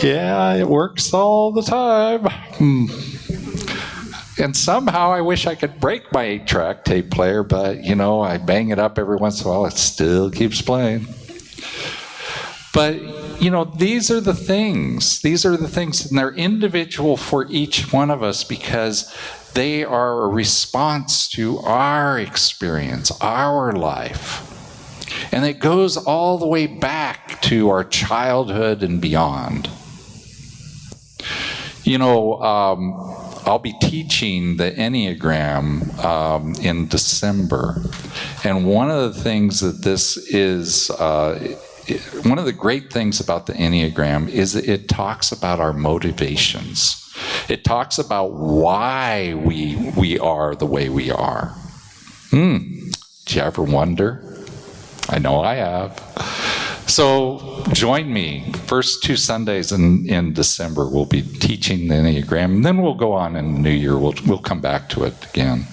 Yeah, it works all the time. And somehow I wish I could break my 8-track tape player, but, I bang it up every once in a while, it still keeps playing. But, these are the things. These are the things, and they're individual for each one of us because they are a response to our experience, our life. And it goes all the way back to our childhood and beyond. I'll be teaching the Enneagram in December. And one of the things that this is... one of the great things about the Enneagram is that it talks about our motivations. It talks about why we are the way we are. Did you ever wonder? I know I have. So join me. First 2 Sundays in December, we'll be teaching the Enneagram. And then we'll go on in the new year. We'll come back to it again.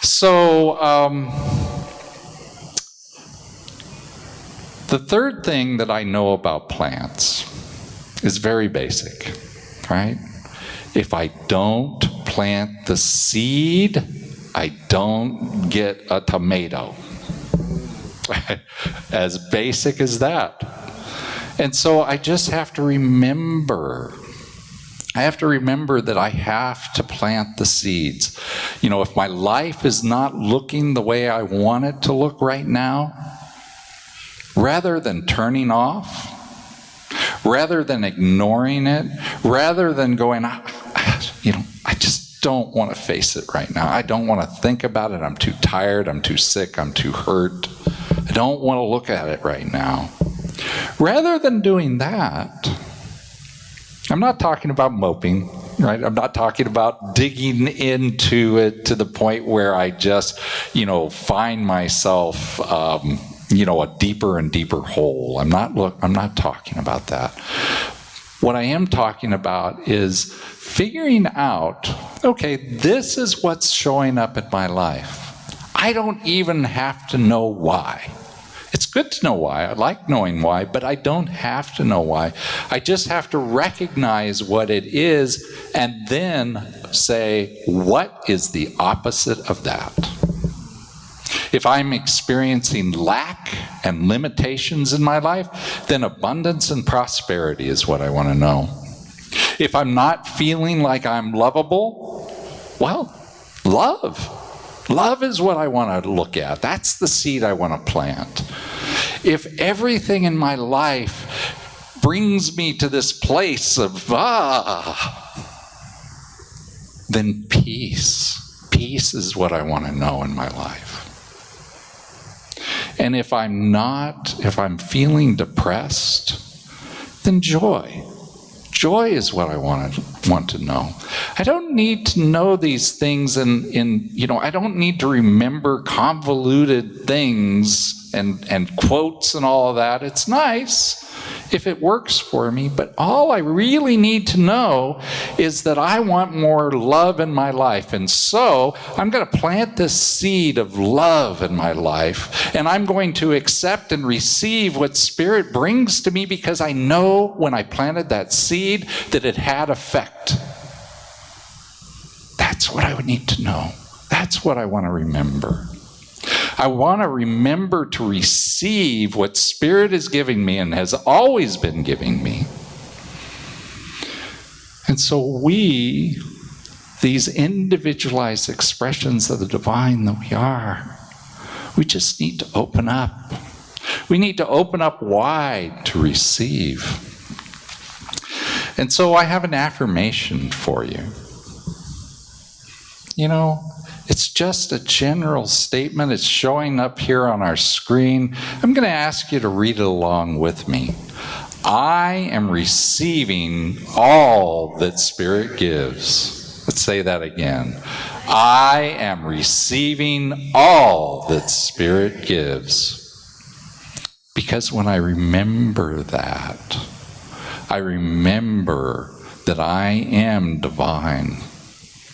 So... the third thing that I know about plants is very basic, right? If I don't plant the seed, I don't get a tomato. As basic as that. And so I just have to remember. I have to remember that I have to plant the seeds. If my life is not looking the way I want it to look right now, rather than turning off, rather than ignoring it, rather than going, I just don't want to face it right now. I don't want to think about it. I'm too tired. I'm too sick. I'm too hurt. I don't want to look at it right now. Rather than doing that, I'm not talking about moping, right? I'm not talking about digging into it to the point where I just, find myself... a deeper and deeper hole. I'm not talking about that. What I am talking about is figuring out, okay, this is what's showing up in my life. I don't even have to know why. It's good to know why. I like knowing why, but I don't have to know why. I just have to recognize what it is and then say, what is the opposite of that? If I'm experiencing lack and limitations in my life, then abundance and prosperity is what I want to know. If I'm not feeling like I'm lovable, well, love. Love is what I want to look at. That's the seed I want to plant. If everything in my life brings me to this place of, then peace. Peace is what I want to know in my life. And if I'm feeling depressed, then joy. Joy is what I want to know. I don't need to know these things I don't need to remember convoluted things and quotes and all of that. It's nice if it works for me, but all I really need to know is that I want more love in my life. And so I'm going to plant this seed of love in my life, and I'm going to accept and receive what Spirit brings to me because I know when I planted that seed that it had effect. That's what I would need to know. That's what I want to remember. I want to remember to receive what Spirit is giving me and has always been giving me. And so these individualized expressions of the divine that we are, we just need to open up. We need to open up wide to receive. And so I have an affirmation for you. It's just a general statement. It's showing up here on our screen. I'm going to ask you to read it along with me. I am receiving all that Spirit gives. Let's say that again. I am receiving all that Spirit gives. Because when I remember that, I remember that I am divine,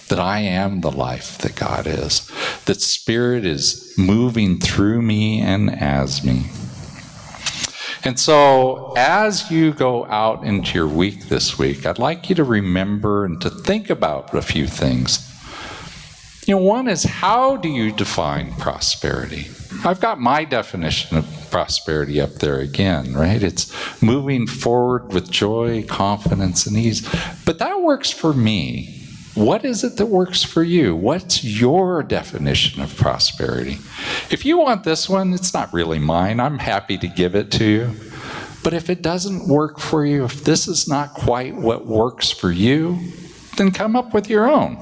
that I am the life that God is, that Spirit is moving through me and as me. And so as you go out into your week this week, I'd like you to remember and to think about a few things. One is, how do you define prosperity? I've got my definition of prosperity up there again, right? It's moving forward with joy, confidence, and ease. But that works for me. What is it that works for you? What's your definition of prosperity? If you want this one, it's not really mine. I'm happy to give it to you. But if it doesn't work for you, if this is not quite what works for you, then come up with your own.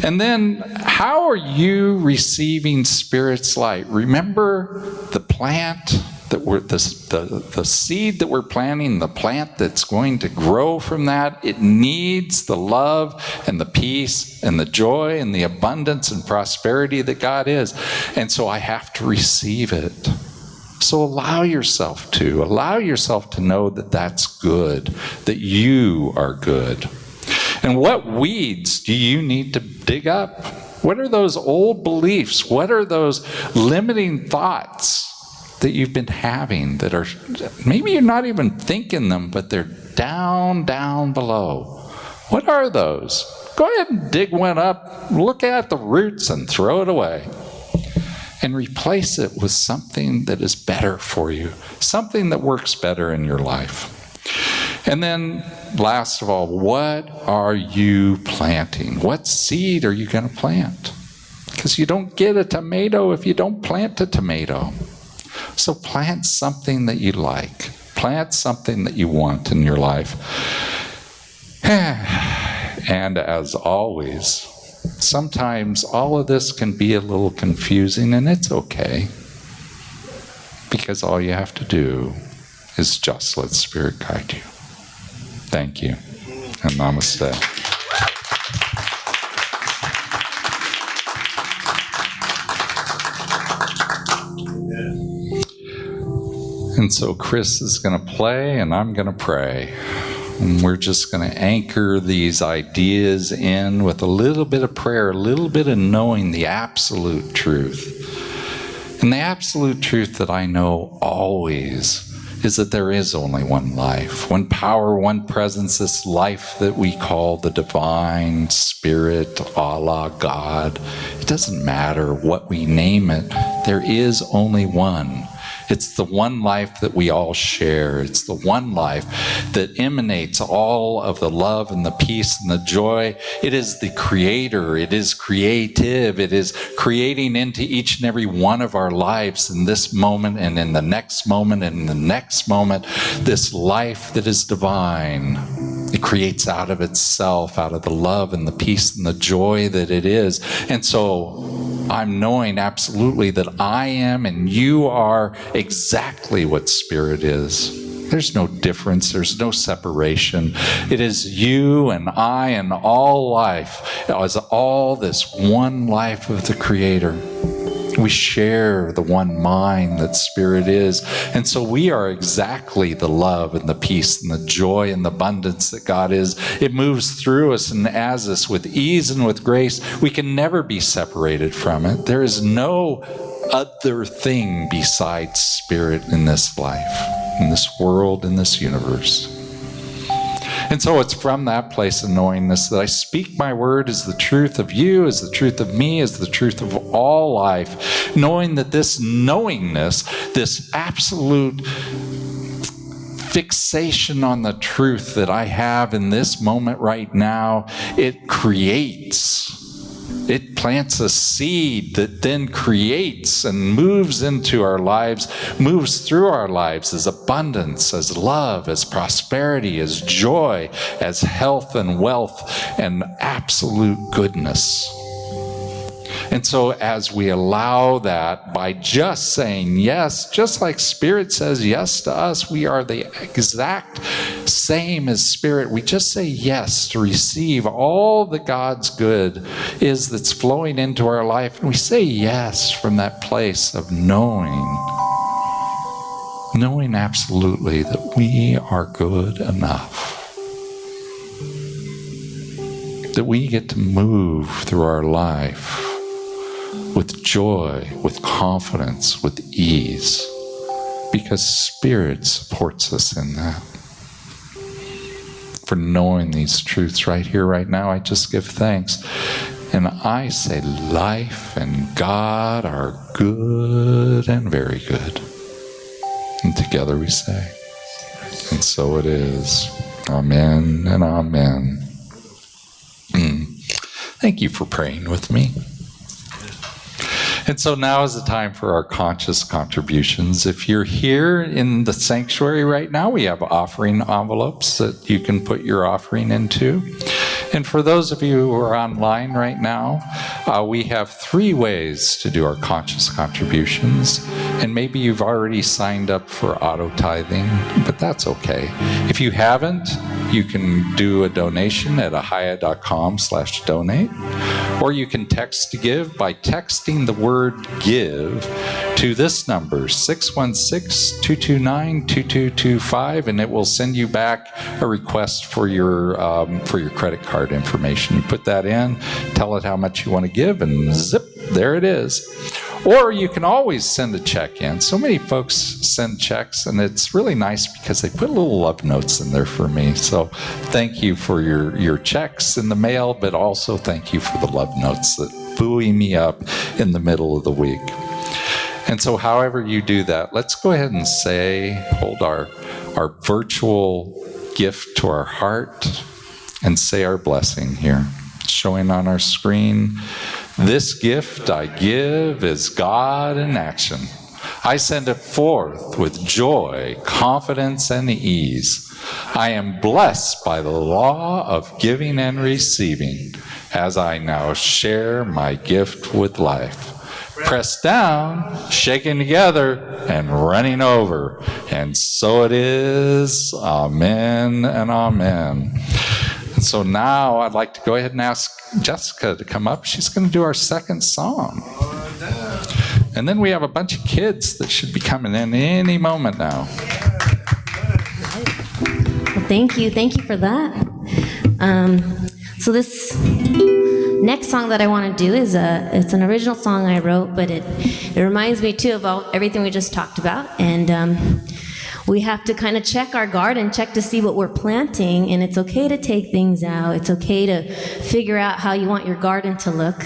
And then, how are you receiving Spirit's light? Remember the plant that we're, the seed that we're planting, the plant that's going to grow from that. It needs the love and the peace and the joy and the abundance and prosperity that God is. And so I have to receive it. So allow yourself to know that that's good, that you are good. And what weeds do you need to dig up? What are those old beliefs? What are those limiting thoughts that you've been having that are, maybe you're not even thinking them, but they're down below? What are those? Go ahead and dig one up, look at the roots and throw it away. And replace it with something that is better for you, something that works better in your life. And then, last of all, what are you planting? What seed are you going to plant? Because you don't get a tomato if you don't plant a tomato. So plant something that you like. Plant something that you want in your life. And as always, sometimes all of this can be a little confusing, and it's okay. Because all you have to do is just let Spirit guide you. Thank you, and namaste. And so Chris is going to play, and I'm going to pray. And we're just going to anchor these ideas in with a little bit of prayer, a little bit of knowing the absolute truth. And the absolute truth that I know always is that there is only one life, one power, one presence, this life that we call the divine Spirit, Allah, God. It doesn't matter what we name it. There is only one. It's the one life that we all share. It's the one life that emanates all of the love and the peace and the joy. It is the creator. It is creative. It is creating into each and every one of our lives in this moment and in the next moment and in the next moment, this life that is divine. It creates out of itself, out of the love and the peace and the joy that it is. And so I'm knowing absolutely that I am and you are exactly what Spirit is. There's no difference. There's no separation. It is you and I and all life. It is all this one life of the Creator. We share the one mind that Spirit is. And so we are exactly the love and the peace and the joy and the abundance that God is. It moves through us and as us with ease and with grace. We can never be separated from it. There is no other thing besides Spirit in this life, in this world, in this universe. And so it's from that place of knowingness that I speak my word as the truth of you, as the truth of me, as the truth of all life, knowing that this knowingness, this absolute fixation on the truth that I have in this moment right now, it creates. It plants a seed that then creates and moves into our lives, moves through our lives as abundance, as love, as prosperity, as joy, as health and wealth and absolute goodness. And so as we allow that by just saying yes, just like Spirit says yes to us, we are the exact same as Spirit. We just say yes to receive all that God's good is that's flowing into our life. And we say yes from that place of knowing absolutely that we are good enough. That we get to move through our life with joy, with confidence, with ease, because Spirit supports us in that. For knowing these truths right here, right now, I just give thanks. And I say life and God are good and very good. And together we say, and so it is. Amen and amen. Thank you for praying with me. And so now is the time for our conscious contributions. If you're here in the sanctuary right now, we have offering envelopes that you can put your offering into. And for those of you who are online right now, we have 3 ways to do our conscious contributions. And maybe you've already signed up for auto tithing, but that's okay. If you haven't, you can do a donation at ahiah.com/donate, or you can text to give by texting the word give to this number, 616-229-2225, and it will send you back a request for your credit card information. You put that in, tell it how much you want to give, and zip, there it is. Or you can always send a check in. So many folks send checks, and it's really nice because they put little love notes in there for me. So thank you for your checks in the mail, but also thank you for the love notes that buoy me up in the middle of the week. And so however you do that, let's go ahead and hold our virtual gift to our heart and say our blessing here. It's showing on our screen. This gift I give is God in action. I send it forth with joy, confidence, and ease. I am blessed by the law of giving and receiving as I now share my gift with life. Pressed down, shaken together, and running over. And so it is. Amen and amen. And so now I'd like to go ahead and ask Jessica to come up. She's going to do our second song. And then we have a bunch of kids that should be coming in any moment now. Well, thank you for that. So this next song that I want to do is it's an original song I wrote, but it reminds me too of everything we just talked about. And we have to kind of check our garden, check to see what we're planting, and it's okay to take things out. It's okay to figure out how you want your garden to look.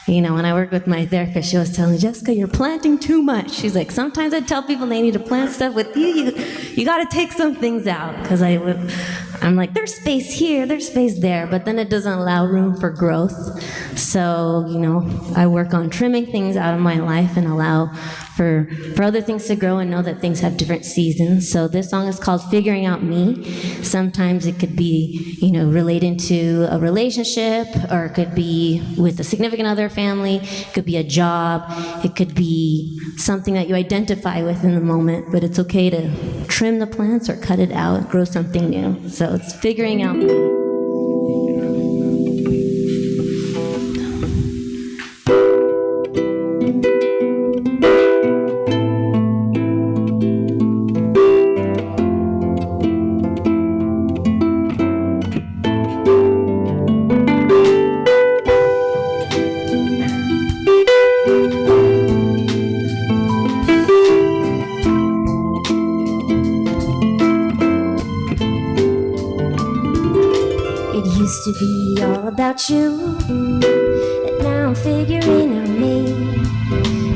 You know, when I worked with my therapist, she was telling me, Jessica, you're planting too much. She's like, sometimes I tell people they need to plant stuff with you. You got to take some things out, because I'm like, there's space here, there's space there, but then it doesn't allow room for growth. So, you know, I work on trimming things out of my life and allow for other things to grow and know that things have different seasons. So this song is called Figuring Out Me. Sometimes it could be, you know, relating to a relationship, or it could be with a significant other, family, it could be a job, it could be something that you identify with in the moment, but it's okay to trim the plants or cut it out, grow something new. So it's figuring out me. To be all about you, and now I'm figuring out me.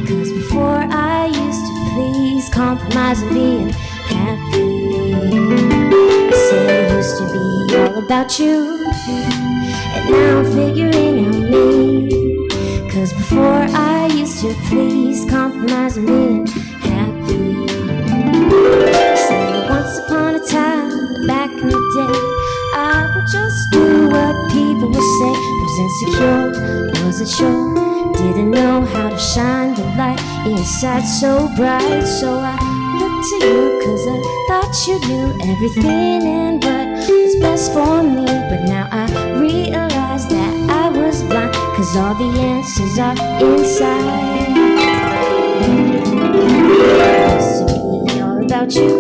'Cause before I used to please compromise and being happy. I said it used to be all about you, and now I'm figuring out me. 'Cause before I used to please compromise and being happy. I said once upon a time, back in the day, I would just do what people would say. Was insecure, wasn't sure, didn't know how to shine the light inside so bright. So I looked to you, cause I thought you knew everything and what was best for me. But now I realize that I was blind, cause all the answers are inside. It used to be all about you,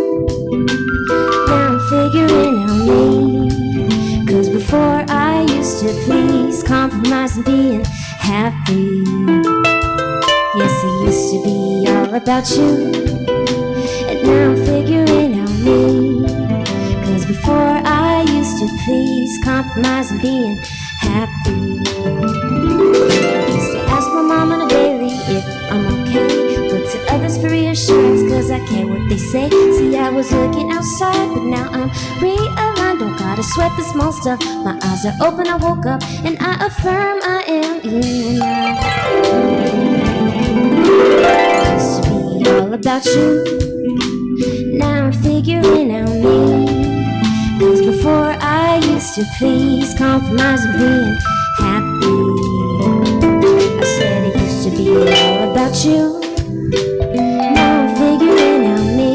now I'm figuring out me. Cause before I used to please, compromise and being happy. Yes, it used to be all about you, and now I'm figuring out me. Cause before I used to please, compromise and being happy. I used to ask my mom on a daily if I'm okay, look to others for reassurance, cause I care what they say. See, I was looking outside, but now I'm realigned. Don't gotta sweat the small stuff. My eyes are open, I woke up, and I affirm I am in now. It used to be all about you, now I'm figuring out me. Cause before I used to please, compromise and being happy. I said it used to be all about you, now I'm figuring out me.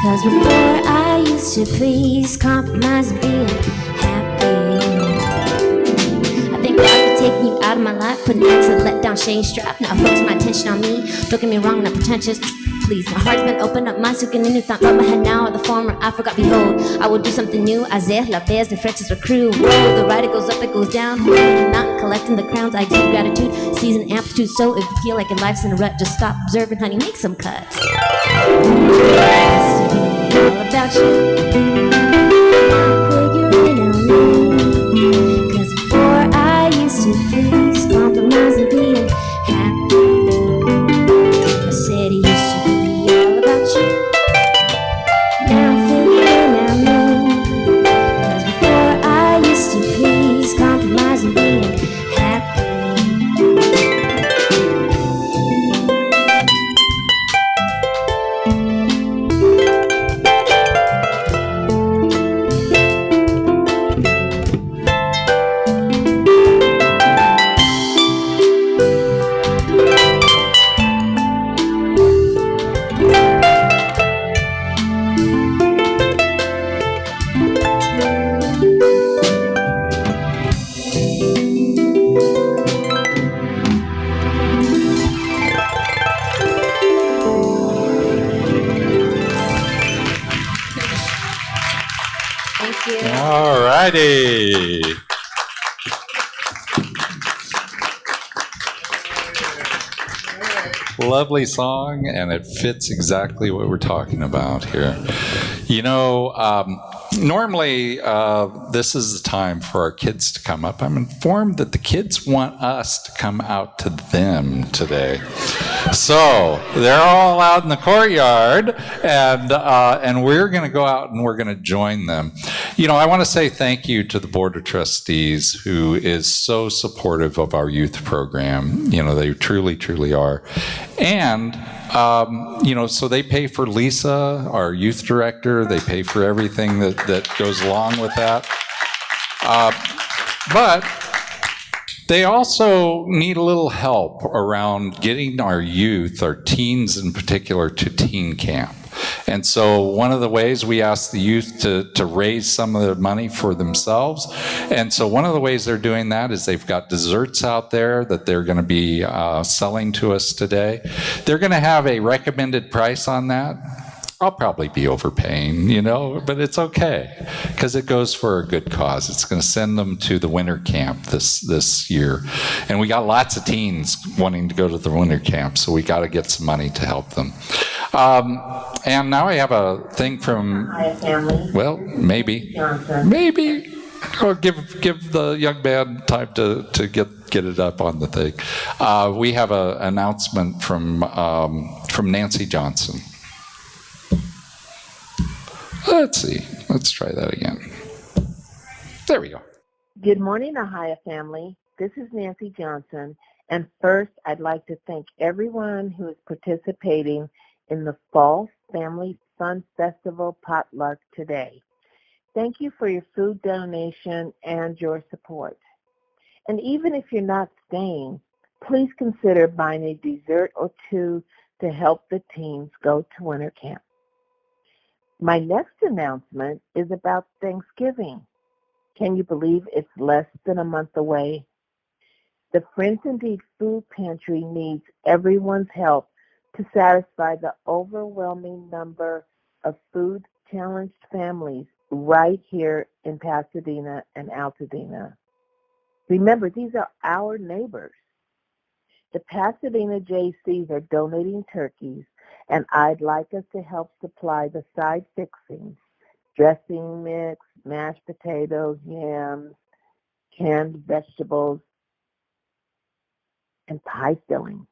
Cause before I used to please, compromise and being happy. I thank God for taking you out of my life, putting an exit, let down, shame, strife. Now focus my attention on me. Don't get me wrong, I'm not pretentious. Please, my heart's been opened up, mind soaking in new thought. Love my head now, or the former I forgot. Behold, I will do something new. Isaiah, La Bears, and Francis were crew. Whoa, the rider goes up, it goes down. Not collecting the crowns, I exude gratitude. Season amplitude, so if you feel like your life's in a rut, just stop observing, honey, make some cuts. It's all about you, figuring out me. Cause before I used to please, compromise and being happy. I said it used to be all about you, now I'm figuring out me. Cause before I used to please, compromise and being happy. Thank you. All righty. Lovely song, and it fits exactly what we're talking about here. You know, normally this is the time for our kids to come up. I'm informed that the kids want us to come out to them today. So they're all out in the courtyard, and we're going to go out and we're going to join them. You know, I want to say thank you to the Board of Trustees, who is so supportive of our youth program. You know, they truly, truly are. And, you know, so they pay for Lisa, our youth director. They pay for everything that goes along with that. But they also need a little help around getting our youth, our teens in particular, to teen camp. And so one of the ways we ask the youth to raise some of the money for themselves. And so one of the ways they're doing that is they've got desserts out there that they're going to be selling to us today. They're going to have a recommended price on that. I'll probably be overpaying, you know, but it's okay because it goes for a good cause. It's going to send them to the winter camp this year. And we got lots of teens wanting to go to the winter camp, so we got to get some money to help them. And now I have a thing from, well, maybe, or give the young man time to get it up on the thing. We have an announcement from Nancy Johnson. Let's see. Let's try that again. There we go. Good morning, Ahiah family. This is Nancy Johnson. And first, I'd like to thank everyone who is participating in the Fall Family Fun Festival potluck today. Thank you for your food donation and your support. And even if you're not staying, please consider buying a dessert or two to help the teens go to winter camp. My next announcement is about Thanksgiving. Can you believe it's less than a month away? The Friends Indeed Food Pantry needs everyone's help to satisfy the overwhelming number of food-challenged families right here in Pasadena and Altadena. Remember, these are our neighbors. The Pasadena JCs are donating turkeys, and I'd like us to help supply the side fixings, dressing mix, mashed potatoes, yams, canned vegetables, and pie filling.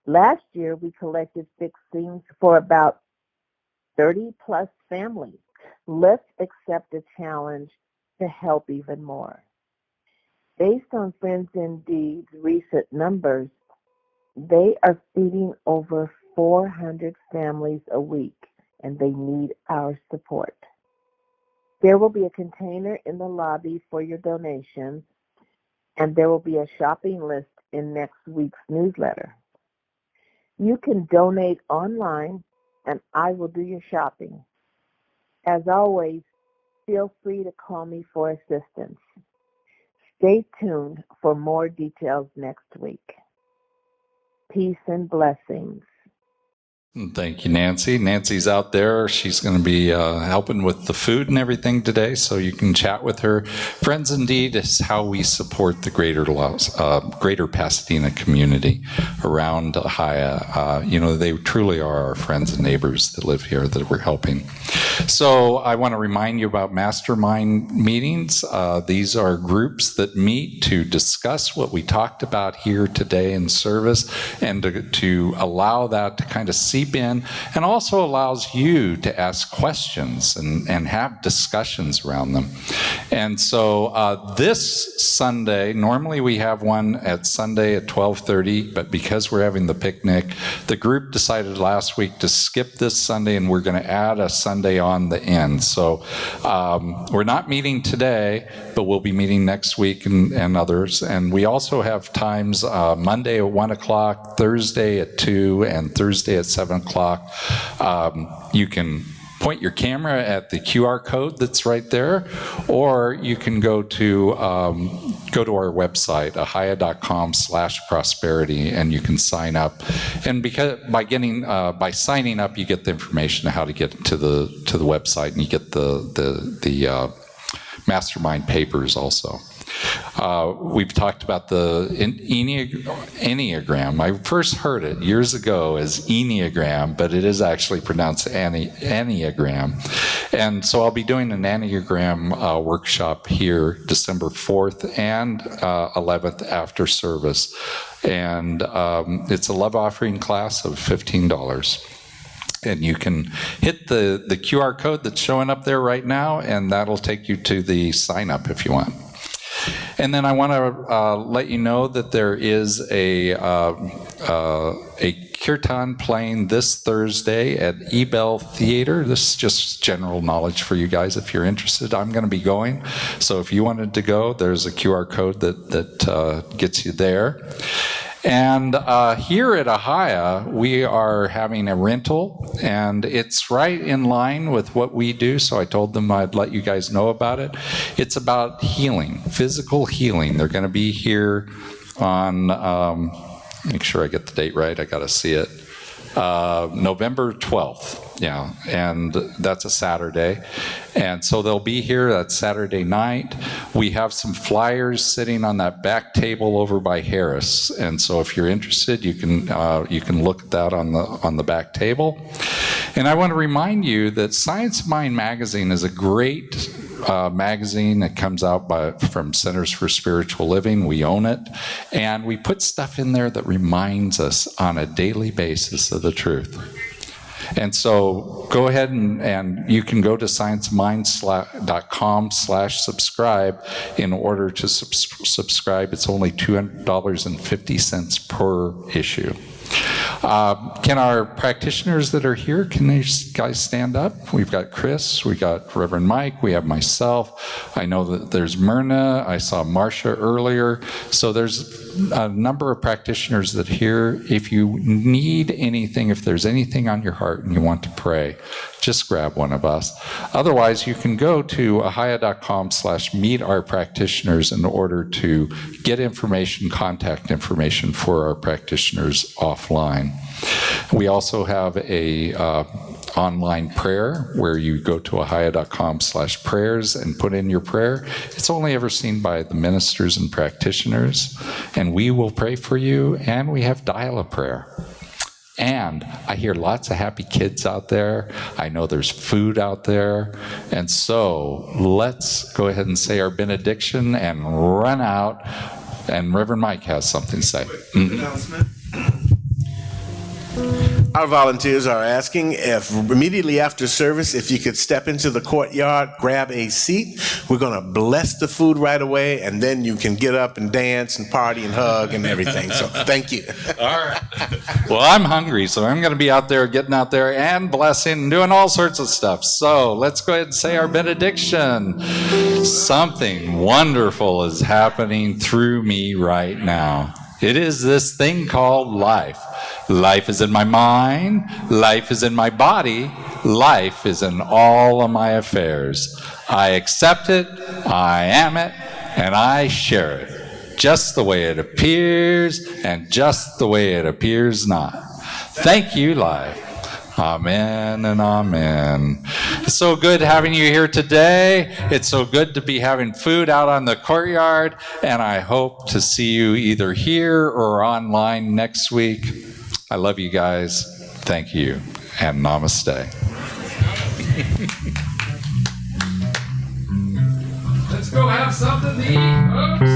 Last year, we collected fixings for about 30-plus families. Let's accept a challenge to help even more. Based on Friends Indeed's recent numbers, they are feeding over 400 families a week, and they need our support. There will be a container in the lobby for your donations, and there will be a shopping list in next week's newsletter. You can donate online, and I will do your shopping. As always, feel free to call me for assistance. Stay tuned for more details next week. Peace and blessings. Thank you, Nancy. Nancy's out there. She's going to be helping with the food and everything today, so you can chat with her. Friends Indeed is how we support the greater Pasadena community around Ahiah. They truly are our friends and neighbors that live here that we're helping. So I want to remind you about mastermind meetings. These are groups that meet to discuss what we talked about here today in service, and to allow that to kind of seep in, and also allows you to ask questions and have discussions around them. And so this Sunday, normally we have one at Sunday at 12:30, but because we're having the picnic, the group decided last week to skip this Sunday, and we're going to add a Sunday on the end. So we're not meeting today, but we'll be meeting next week and others. And we also have times Monday at 1 o'clock, Thursday at 2, and Thursday at 7 o'clock. You can point your camera at the QR code that's right there, or you can go to our website, ahiah.com/prosperity, and you can sign up. And by signing up, you get the information on how to get to the website, and you get the mastermind papers also. We've talked about the Enneagram. I first heard it years ago as Enneagram, but it is actually pronounced Enneagram. And so I'll be doing an Enneagram workshop here December 4th and 11th after service. And it's a love offering class of $15. And you can hit the QR code that's showing up there right now, and that'll take you to the sign up if you want. And then I want to let you know that there is a kirtan playing this Thursday at Ebell Theater. This is just general knowledge for you guys if you're interested. I'm going to be going. So if you wanted to go, there's a QR code that gets you there. And here at Ahiah, we are having a rental, and it's right in line with what we do, so I told them I'd let you guys know about it. It's about healing, physical healing. They're going to be here on, make sure I get the date right, I got to see it, November 12th. Yeah, and that's a Saturday. And so they'll be here that Saturday night. We have some flyers sitting on that back table over by Harris. And so if you're interested, you can look at that on the back table. And I want to remind you that Science Mind magazine is a great magazine that comes out from Centers for Spiritual Living. We own it. And we put stuff in there that reminds us on a daily basis of the truth. And so go ahead and you can go to sciencemind.com/subscribe in order to subscribe. It's only $2.50 per issue. Can our practitioners that are here, can you guys stand up? We've got Chris, we got Reverend Mike, we have myself. I know that there's Myrna, I saw Marcia earlier. So there's a number of practitioners that are here. If you need anything, if there's anything on your heart and you want to pray, just grab one of us. Otherwise, you can go to ahiah.com/meet-our-practitioners in order to get information, contact information for our practitioners offline. We also have a online prayer where you go to ahiah.com/prayers and put in your prayer. It's only ever seen by the ministers and practitioners, and we will pray for you, and we have dial-a-prayer. And I hear lots of happy kids out there. I know there's food out there. And so let's go ahead and say our benediction and run out. And Reverend Mike has something to say. Announcement. Our volunteers are asking if immediately after service, if you could step into the courtyard, grab a seat. We're going to bless the food right away, and then you can get up and dance and party and hug and everything. So thank you. All right. Well, I'm hungry, so I'm going to be out there, getting out there and blessing and doing all sorts of stuff. So let's go ahead and say our benediction. Something wonderful is happening through me right now. It is this thing called life. Life is in my mind. Life is in my body. Life is in all of my affairs. I accept it, I am it, and I share it. Just the way it appears and just the way it appears not. Thank you, life. Amen and amen. It's so good having you here today. It's so good to be having food out on the courtyard, and I hope to see you either here or online next week. I love you guys. Thank you, and namaste. Let's go have something to eat, folks.